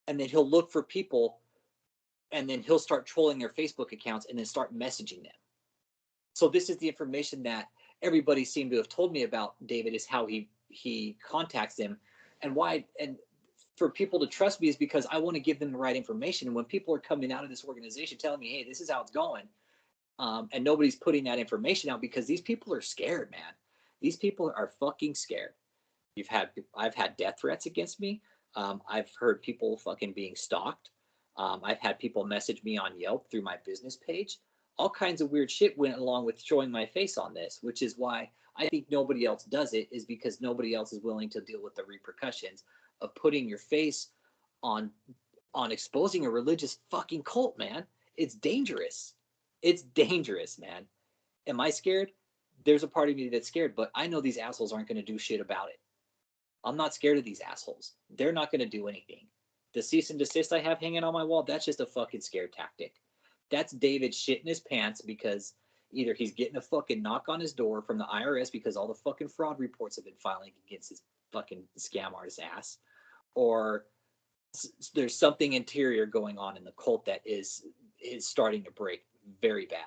And then he'll look for people, and then he'll start trolling their Facebook accounts and then start messaging them. So this is the information that everybody seemed to have told me about David, is how he contacts them, and why. And for people to trust me is because I want to give them the right information. And when people are coming out of this organization telling me, hey, this is how it's going, and nobody's putting that information out, because these people are scared, man. These people are fucking scared. I've had death threats against me. I've heard people fucking being stalked. I've had people message me on Yelp through my business page. All kinds of weird shit went along with showing my face on this, which is why I think nobody else does it, is because nobody else is willing to deal with the repercussions of putting your face on exposing a religious fucking cult, man. It's dangerous. It's dangerous, man. Am I scared? There's a part of me that's scared, but I know these assholes aren't going to do shit about it. I'm not scared of these assholes. They're not going to do anything. The cease and desist I have hanging on my wall, that's just a fucking scare tactic. That's David shitting his pants because either he's getting a fucking knock on his door from the IRS because all the fucking fraud reports have been filing against his fucking scam artist ass, or there's something interior going on in the cult that is starting to break very bad.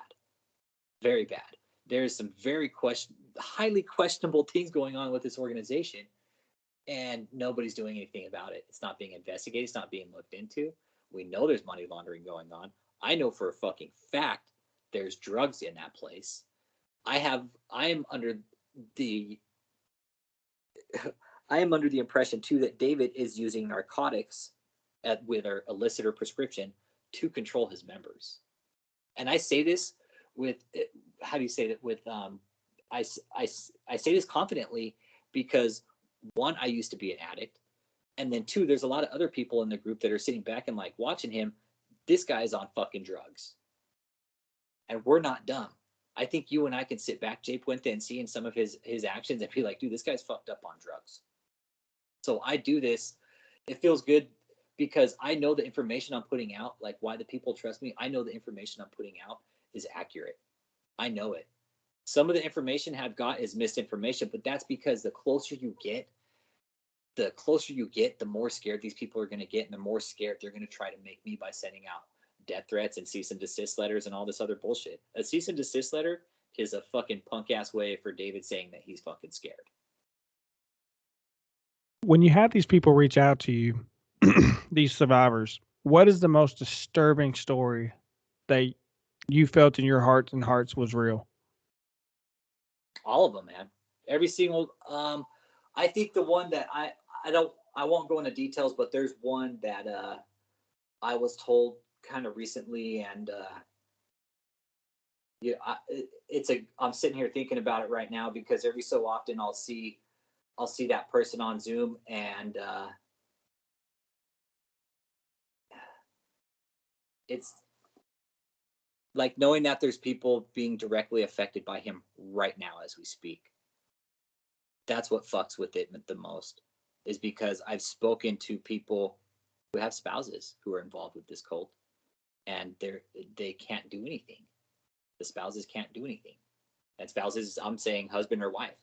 Very bad. There's some highly questionable things going on with this organization, and nobody's doing anything about it. It's not being investigated. It's not being looked into. We know there's money laundering going on. I know for a fucking fact there's drugs in that place. I am under the impression too that David is using narcotics with our illicit or prescription to control his members. And I say this with, how do you say that? With I say this confidently because, one, I used to be an addict, and then two, there's a lot of other people in the group that are sitting back and like watching him. this guy is on fucking drugs. And we're not dumb. I think you and I can sit back, Jay Puente, and seeing some of his actions and be like, dude, this guy's fucked up on drugs. So I do this. It feels good because I know the information I'm putting out, like why the people trust me. I know the information I'm putting out is accurate. I know it. Some of the information I've got is misinformation, but that's because the closer you get, the more scared these people are going to get, and the more scared they're going to try to make me by sending out death threats and cease and desist letters and all this other bullshit. A cease and desist letter is a fucking punk ass way for David saying that he's fucking scared. When you have these people reach out to you, these survivors, what is the most disturbing story that you felt in your hearts and hearts was real? All of them, man. Every single. I think the one that I won't go into details, but there's one that I was told kind of recently, and yeah, I'm sitting here thinking about it right now because every so often I'll see that person on Zoom, and it's like knowing that there's people being directly affected by him right now as we speak. That's what fucks with it the most, is because I've spoken to people who have spouses who are involved with this cult, and they can't do anything. The spouses can't do anything. And spouses, I'm saying husband or wife.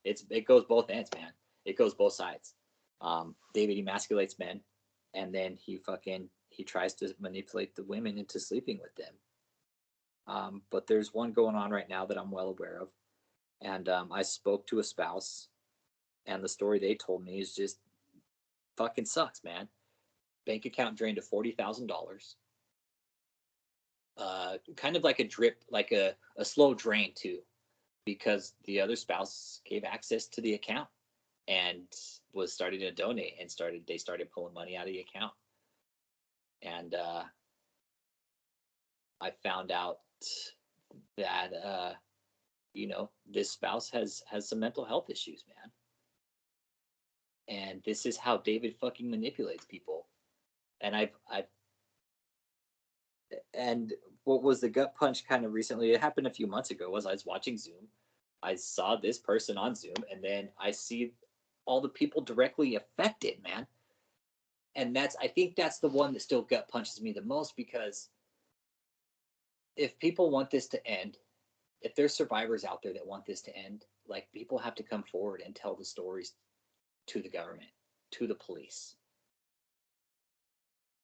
It goes both ends, man. It goes both sides. David emasculates men, and then he tries to manipulate the women into sleeping with them. But there's one going on right now that I'm well aware of, and I spoke to a spouse, and the story they told me is just fucking sucks, man. Bank account drained to $40,000. Kind of like a drip, like a slow drain too, because the other spouse gave access to the account and was starting to donate, and they started pulling money out of the account. And I found out that this spouse has some mental health issues, man. And this is how David fucking manipulates people. And and what was the gut punch kind of recently, it happened a few months ago, was I was watching Zoom. I saw this person on Zoom, and then I see all the people directly affected, man. And I think that's the one that still gut punches me the most, because if people want this to end, if there's survivors out there that want this to end, like, people have to come forward and tell the stories to the government, to the police.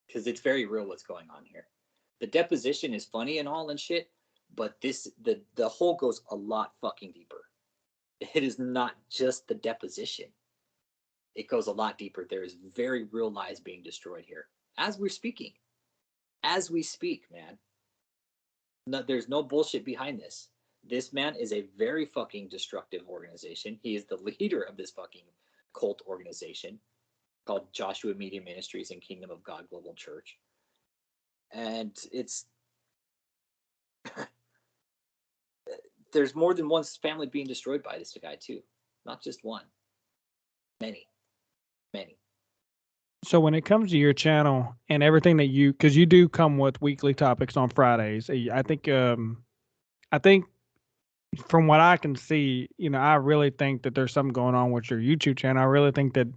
Because it's very real what's going on here. The deposition is funny and all and shit, but the hole goes a lot fucking deeper. It is not just the deposition. It goes a lot deeper. There is very real lives being destroyed here as we're speaking. As we speak, man. No, there's no bullshit behind this. This man is a very fucking destructive organization. He is the leader of this fucking cult organization called Joshua Media Ministries and Kingdom of God Global Church. And there's more than one family being destroyed by this guy too. Not just one. Many. So when it comes to your channel and everything that because you do come with weekly topics on Fridays, I think from what I can see, I really think that there's something going on with your YouTube channel. I really think that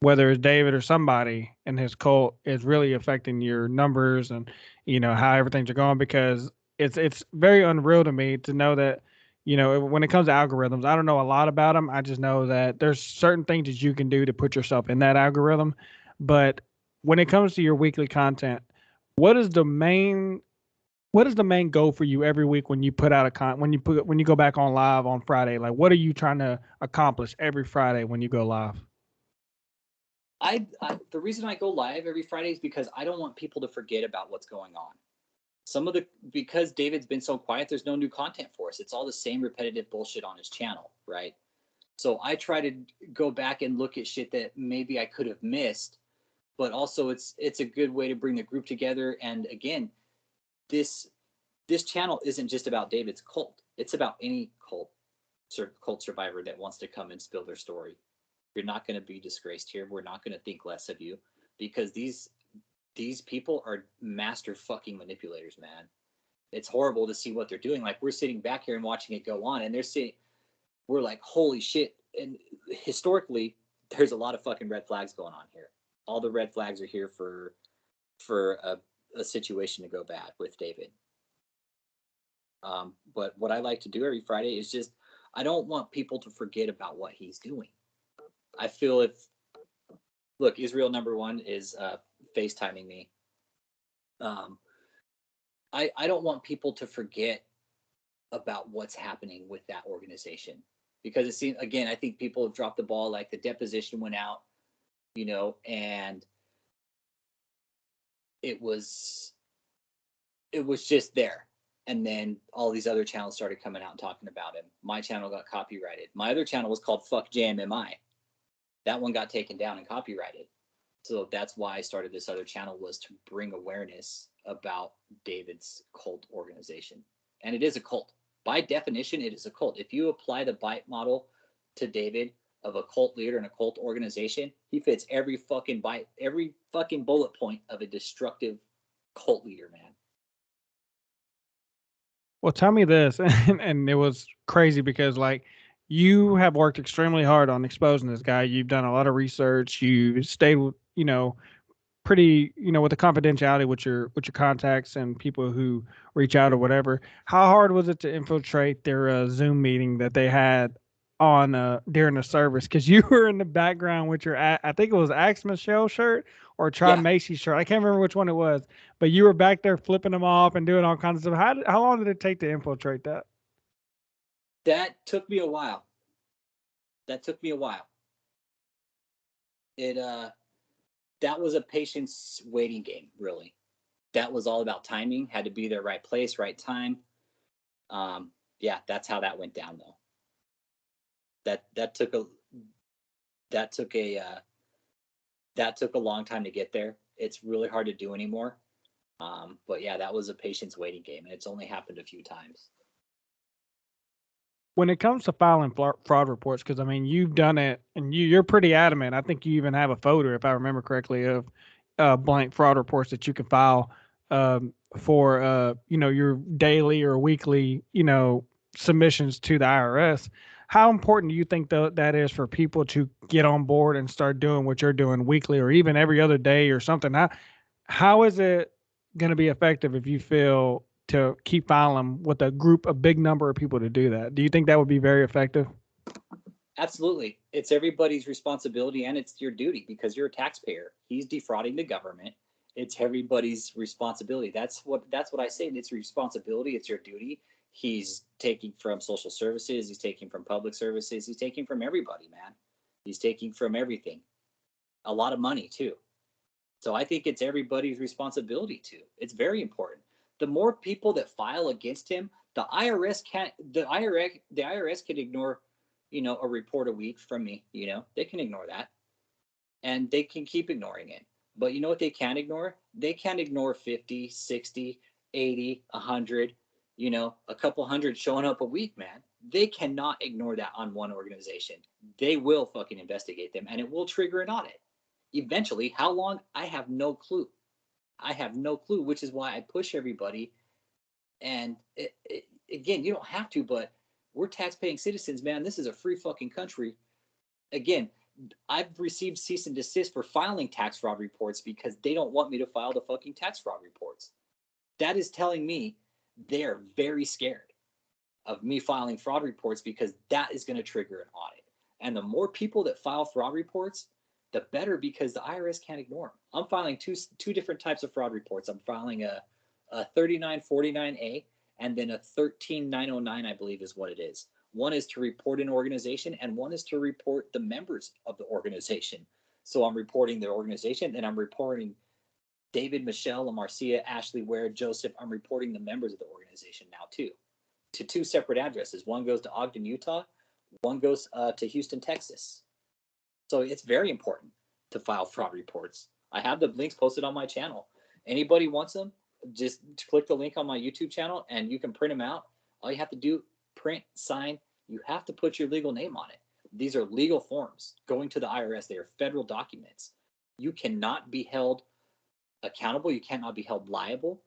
whether it's David or somebody in his cult is really affecting your numbers and how everything's going, because it's very unreal to me to know that when it comes to algorithms, I don't know a lot about them. I just know that there's certain things that you can do to put yourself in that algorithm. But when it comes to your weekly content, what is the main goal for you every week when you put out when you go back on live on Friday? Like, what are you trying to accomplish every Friday when you go live? The reason I go live every Friday is because I don't want people to forget about what's going on. Because David's been so quiet, there's no new content for us. It's all the same repetitive bullshit on his channel, right? So I try to go back and look at shit that maybe I could have missed, but also it's a good way to bring the group together. And again, this channel isn't just about David's cult. It's about any cult survivor that wants to come and spill their story. You're not going to be disgraced here. We're not going to think less of you, because these these people are master fucking manipulators, man. It's horrible to see what they're doing. Like, we're sitting back here and watching it go on, and we're like, holy shit. And historically, there's a lot of fucking red flags going on here. All the red flags are here for a situation to go bad with David. But what I like to do every Friday is just, I don't want people to forget about what he's doing. I feel look, Israel number one is FaceTiming me. I don't want people to forget about what's happening with that organization, because it seems, again, I think people have dropped the ball. Like, the deposition went out, and it was just there. And then all these other channels started coming out and talking about him. My channel got copyrighted. My other channel was called Fuck JMMI. That one got taken down and copyrighted. So that's why I started this other channel, was to bring awareness about David's cult organization. And it is a cult. By definition, it is a cult. If you apply the BITE model to David of a cult leader and a cult organization, he fits every fucking bullet point of a destructive cult leader, man. Well, tell me this, and it was crazy because, like, you have worked extremely hard on exposing this guy. You've done a lot of research. You stayed, pretty, with the confidentiality with your contacts and people who reach out or whatever. How hard was it to infiltrate their Zoom meeting that they had on during the service? Because you were in the background with your, I think it was Axe Michelle shirt or Try Macy shirt. I can't remember which one it was, but you were back there flipping them off and doing all kinds of stuff. How long did it take to infiltrate that? That took me a while. It that was a patience waiting game, really. That was all about timing. Had to be there, right place, right time. Yeah, that's how that went down, though. That took a long time to get there. It's really hard to do anymore. But yeah, that was a patience waiting game, and it's only happened a few times. When it comes to filing fraud reports, because I mean, you've done it, and you're pretty adamant. I think you even have a folder, if I remember correctly, of blank fraud reports that you can file for your daily or weekly submissions to the IRS. How important do you think that is for people to get on board and start doing what you're doing weekly or even every other day or something? How is it going to be effective if you feel to keep filing with a big number of people to do that? Do you think that would be very effective? Absolutely. It's everybody's responsibility, and it's your duty, because you're a taxpayer. He's defrauding the government. It's everybody's responsibility. That's what I say. It's responsibility. It's your duty. He's taking from social services. He's taking from public services. He's taking from everybody, man. He's taking from everything. A lot of money, too. So I think it's everybody's responsibility, too. It's very important. The more people that file against him, the IRS can ignore, a report a week from me. They can ignore that, and they can keep ignoring it. But you know what they can't ignore? They can't ignore 50, 60, 80, 100, a couple hundred showing up a week, man. They cannot ignore that on one organization. They will fucking investigate them, and it will trigger an audit. Eventually, how long? I have no clue. Which is why I push everybody. And again, you don't have to, but we're tax-paying citizens, man. This is a free fucking country. Again, I've received cease and desist for filing tax fraud reports because they don't want me to file the fucking tax fraud reports. That is telling me they're very scared of me filing fraud reports, because that is going to trigger an audit. And the more people that file fraud reports, the better, because the IRS can't ignore them. I'm filing two different types of fraud reports. I'm filing a 3949A and then a 13909, I believe is what it is. One is to report an organization, and one is to report the members of the organization. So I'm reporting the organization, and I'm reporting David, Michelle, Marcia, Ashley, Ware, Joseph. I'm reporting the members of the organization now, too, to two separate addresses. One goes to Ogden, Utah. One goes to Houston, Texas. So it's very important to file fraud reports. I have the links posted on my channel. Anybody wants them, just click the link on my YouTube channel and you can print them out. All you have to do, print, sign. You have to put your legal name on it. These are legal forms going to the IRS. They are federal documents. You cannot be held accountable. You cannot be held liable.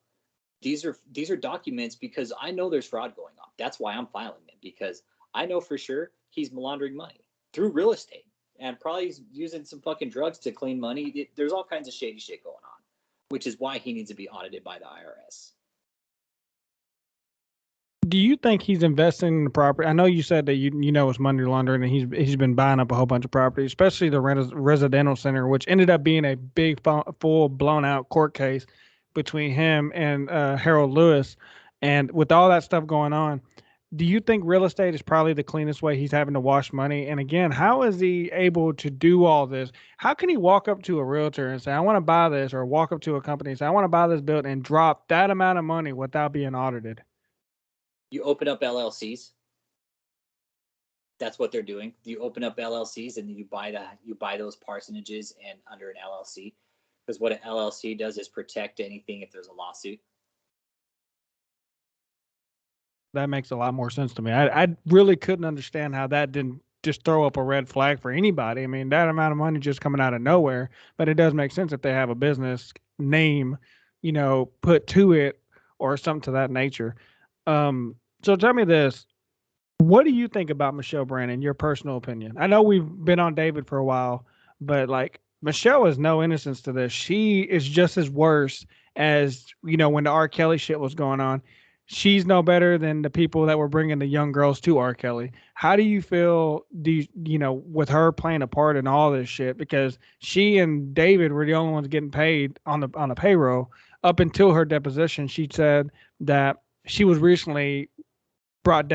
These are documents because I know there's fraud going on. That's why I'm filing them, because I know for sure he's laundering money through real estate, and probably he's using some fucking drugs to clean money. There's all kinds of shady shit going on, which is why he needs to be audited by the IRS. Do you think he's investing in the property? I know you said that you know it's money laundering, and he's been buying up a whole bunch of property, especially the residential center, which ended up being a big, full blown out court case between him and Harold Lewis. And with all that stuff going on, do you think real estate is probably the cleanest way he's having to wash money? And again, how is he able to do all this? How can he walk up to a realtor and say, "I want to buy this," or walk up to a company and say, "I want to buy this building," and drop that amount of money without being audited? You open up LLCs. That's what they're doing. You open up LLCs and you buy those parsonages and under an LLC, because what an LLC does is protect anything if there's a lawsuit. That makes a lot more sense to me. I really couldn't understand how that didn't just throw up a red flag for anybody. I mean, that amount of money just coming out of nowhere, but it does make sense if they have a business name, put to it or something to that nature. So tell me this. What do you think about Michelle Brannon, your personal opinion? I know we've been on David for a while, but like Michelle is no innocence to this. She is just as worse as, when the R. Kelly shit was going on. She's no better than the people that were bringing the young girls to R. Kelly. How do you feel, with her playing a part in all this shit? Because she and David were the only ones getting paid on the payroll. Up until her deposition, she said that she was recently brought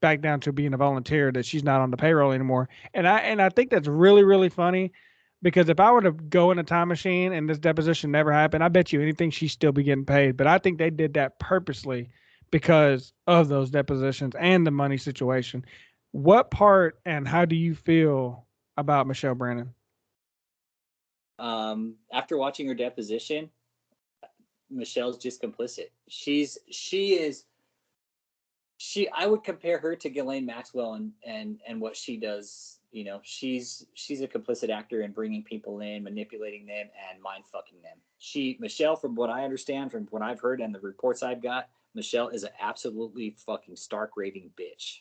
back down to being a volunteer, that she's not on the payroll anymore. And I think that's really, really funny, because if I were to go in a time machine and this deposition never happened, I bet you anything she'd still be getting paid. But I think they did that purposely because of those depositions and the money situation. What part and how do you feel about Michelle Brannon? After watching her deposition, Michelle's just complicit. I would compare her to Ghislaine Maxwell and what she does. She's a complicit actor in bringing people in, manipulating them, and mind fucking them. Michelle, from what I understand, from what I've heard and the reports I've got, Michelle is an absolutely fucking stark raving bitch.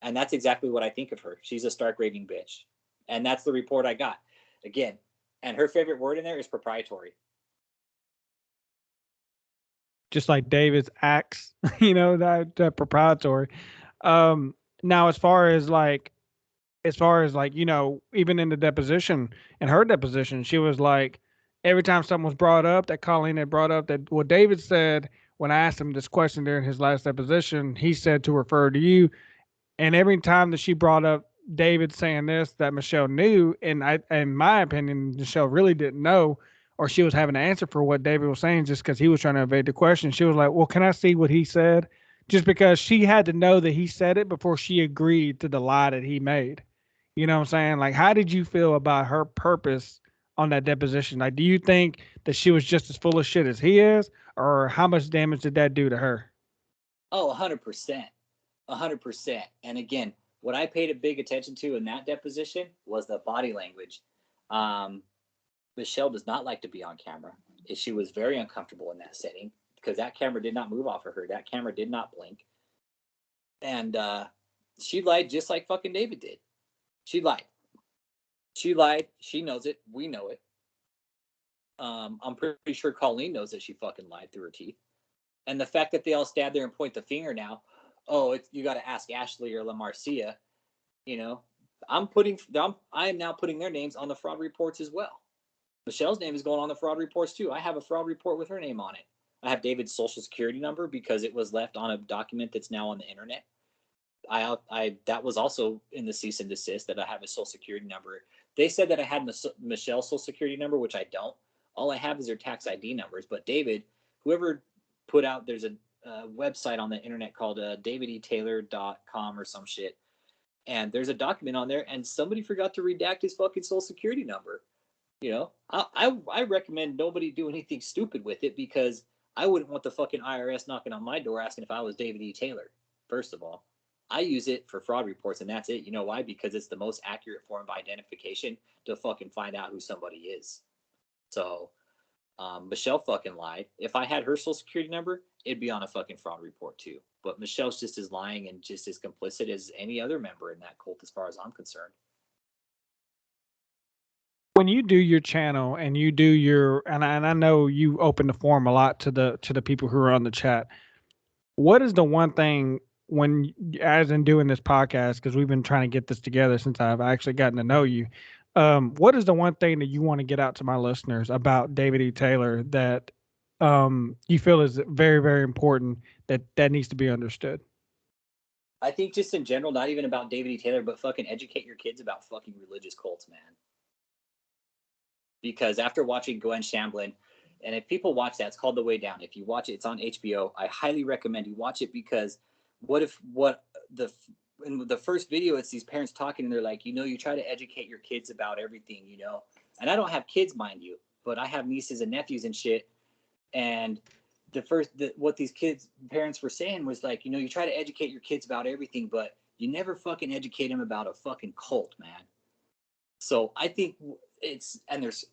And that's exactly what I think of her. She's a stark raving bitch. And that's the report I got. Again, and her favorite word in there is proprietary. Just like David's acts, that proprietary. Um, Now, as far as even in the deposition, in her deposition, she was like, every time something was brought up, that Colleen had brought up, that what David said when I asked him this question during his last deposition, he said to refer to you. And every time that she brought up David saying this, that Michelle knew, and in my opinion, Michelle really didn't know, or she was having to answer for what David was saying just because he was trying to evade the question. She was like, "Well, can I see what he said?" Just because she had to know that he said it before she agreed to the lie that he made. You know what I'm saying? Like, how did you feel about her purpose on that deposition? Like, do you think that she was just as full of shit as he is, or how much damage did that do to her? Oh, 100%. 100%. And again, what I paid a big attention to in that deposition was the body language. Um, Michelle does not like to be on camera. She was very uncomfortable in that setting because that camera did not move off of her. That camera did not blink. And she lied just like fucking David did. She lied. She lied. She knows it. We know it. I'm pretty sure Colleen knows that she fucking lied through her teeth. And the fact that they all stand there and point the finger now, you got to ask Ashley or La Marcia. I am now putting their names on the fraud reports as well. Michelle's name is going on the fraud reports too. I have a fraud report with her name on it. I have David's social security number because it was left on a document that's now on the internet. That was also in the cease and desist, that I have a social security number. They said that I had Michelle's social security number, which I don't. All I have is their tax ID numbers. But David, whoever put out, there's a website on the internet called davidetaylor.com or some shit. And there's a document on there, and somebody forgot to redact his fucking social security number. I recommend nobody do anything stupid with it, because I wouldn't want the fucking IRS knocking on my door asking if I was David E. Taylor. First of all, I use it for fraud reports, and that's it. You know why? Because it's the most accurate form of identification to fucking find out who somebody is. So Michelle fucking lied. If I had her social security number, it'd be on a fucking fraud report too. But Michelle's just as lying and just as complicit as any other member in that cult, as far as I'm concerned. When you do your channel and you do your, and I know you open the forum a lot to the people who are on the chat. What is the one thing when, as in doing this podcast, because we've been trying to get this together since I've actually gotten to know you. What is the one thing that you want to get out to my listeners about David E. Taylor that you feel is very, very important that needs to be understood? I think just in general, not even about David E. Taylor, but fucking educate your kids about fucking religious cults, man. Because after watching Gwen Shamblin, and if people watch that, it's called The Way Down. If you watch it, it's on HBO. I highly recommend you watch it, because in the first video, it's these parents talking, and they're like, you try to educate your kids about everything, and I don't have kids, mind you, but I have nieces and nephews and shit. And what these parents were saying was like, you try to educate your kids about everything, but you never fucking educate them about a fucking cult, man. So I think there's,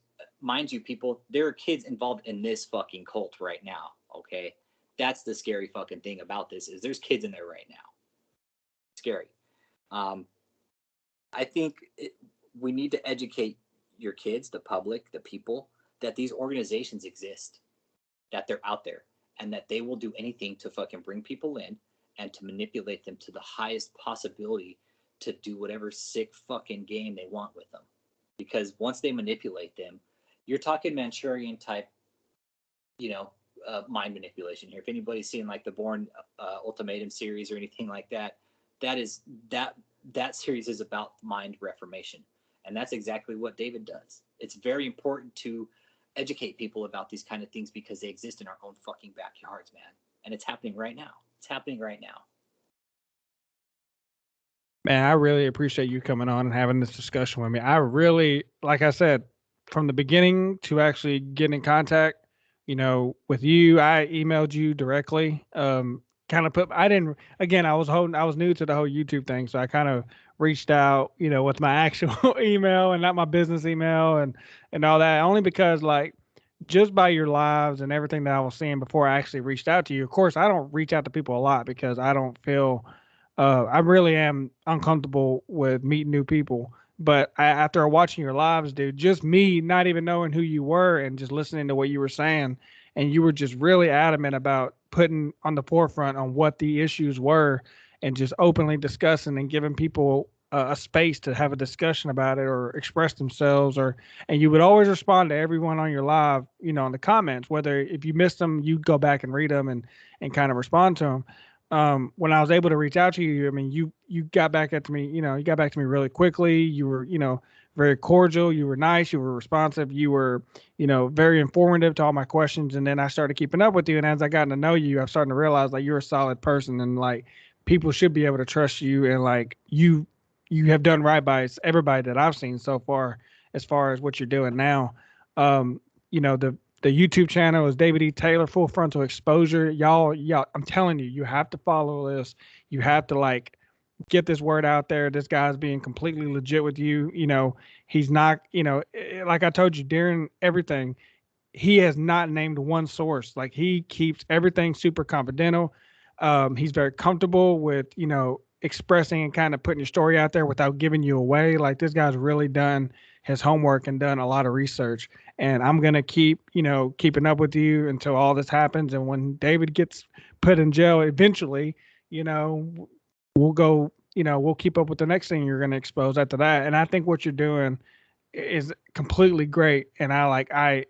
mind you, people, there are kids involved in this fucking cult right now. Okay. That's the scary fucking thing about this, is there's kids in there right now. Scary. I think we need to educate your kids, the public, the people, that these organizations exist, that they're out there, and that they will do anything to fucking bring people in and to manipulate them to the highest possibility to do whatever sick fucking game they want with them. Because once they manipulate them, you're talking Manchurian type, mind manipulation here. If anybody's seen like the Bourne Ultimatum series or anything like that, that series is about mind reformation. And that's exactly what David does. It's very important to educate people about these kind of things, because they exist in our own fucking backyards, man. And it's happening right now. It's happening right now. Man, I really appreciate you coming on and having this discussion with me. I really, like I said, from the beginning to actually getting in contact, with you, I emailed you directly. Kind of I didn't, again, I was new to the whole YouTube thing. So I kind of reached out, with my actual email and not my business email and all that, only because like, just by your lives and everything that I was seeing before I actually reached out to you. Of course, I don't reach out to people a lot because I don't feel I really am uncomfortable with meeting new people. But after watching your lives, dude, just me not even knowing who you were and just listening to what you were saying, and you were just really adamant about putting on the forefront on what the issues were, and just openly discussing and giving people a space to have a discussion about it or express themselves, and you would always respond to everyone on your live, in the comments, whether if you missed them, you go back and read them and kind of respond to them. When I was able to reach out to you, I mean, you got back at me, you got back to me really quickly. You were, very cordial. You were nice. You were responsive. You were, very informative to all my questions. And then I started keeping up with you. And as I got to know you, I'm starting to realize like you're a solid person, and like people should be able to trust you. And like you have done right by everybody that I've seen so far as what you're doing now. The YouTube channel is David E. Taylor Full Frontal Exposure. Y'all, I'm telling you, you have to follow this. You have to like get this word out there. This guy's being completely legit with you. He's not, like I told you during everything, he has not named one source. Like he keeps everything super confidential. He's very comfortable with, expressing and kind of putting your story out there without giving you away. Like this guy's really done his homework and done a lot of research. And I'm going to keep, keeping up with you until all this happens. And when David gets put in jail eventually, we'll go, we'll keep up with the next thing you're going to expose after that. And I think what you're doing is completely great. And I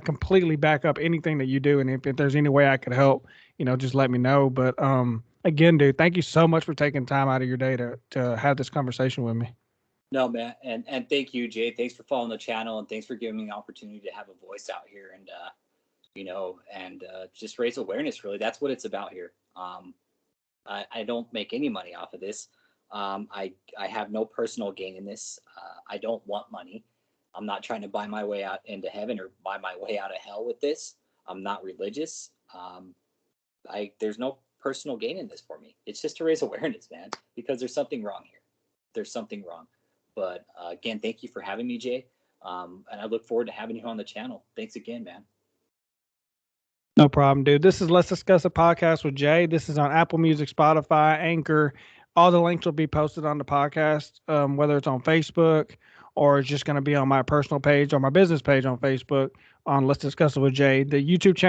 completely back up anything that you do. And if there's any way I could help, just let me know. But again, dude, thank you so much for taking time out of your day to have this conversation with me. No, man. And thank you, Jay. Thanks for following the channel, and thanks for giving me the opportunity to have a voice out here and, just raise awareness. Really, that's what it's about here. I don't make any money off of this. I have no personal gain in this. I don't want money. I'm not trying to buy my way out into heaven or buy my way out of hell with this. I'm not religious. There's no personal gain in this for me. It's just to raise awareness, man, because there's something wrong here. There's something wrong. But again, thank you for having me, Jay. And I look forward to having you on the channel. Thanks again, man. No problem, dude. This is Let's Discuss a Podcast with Jay. This is on Apple Music, Spotify, Anchor. All the links will be posted on the podcast, whether it's on Facebook or it's just going to be on my personal page or my business page on Facebook on Let's Discuss It with Jay. The YouTube channel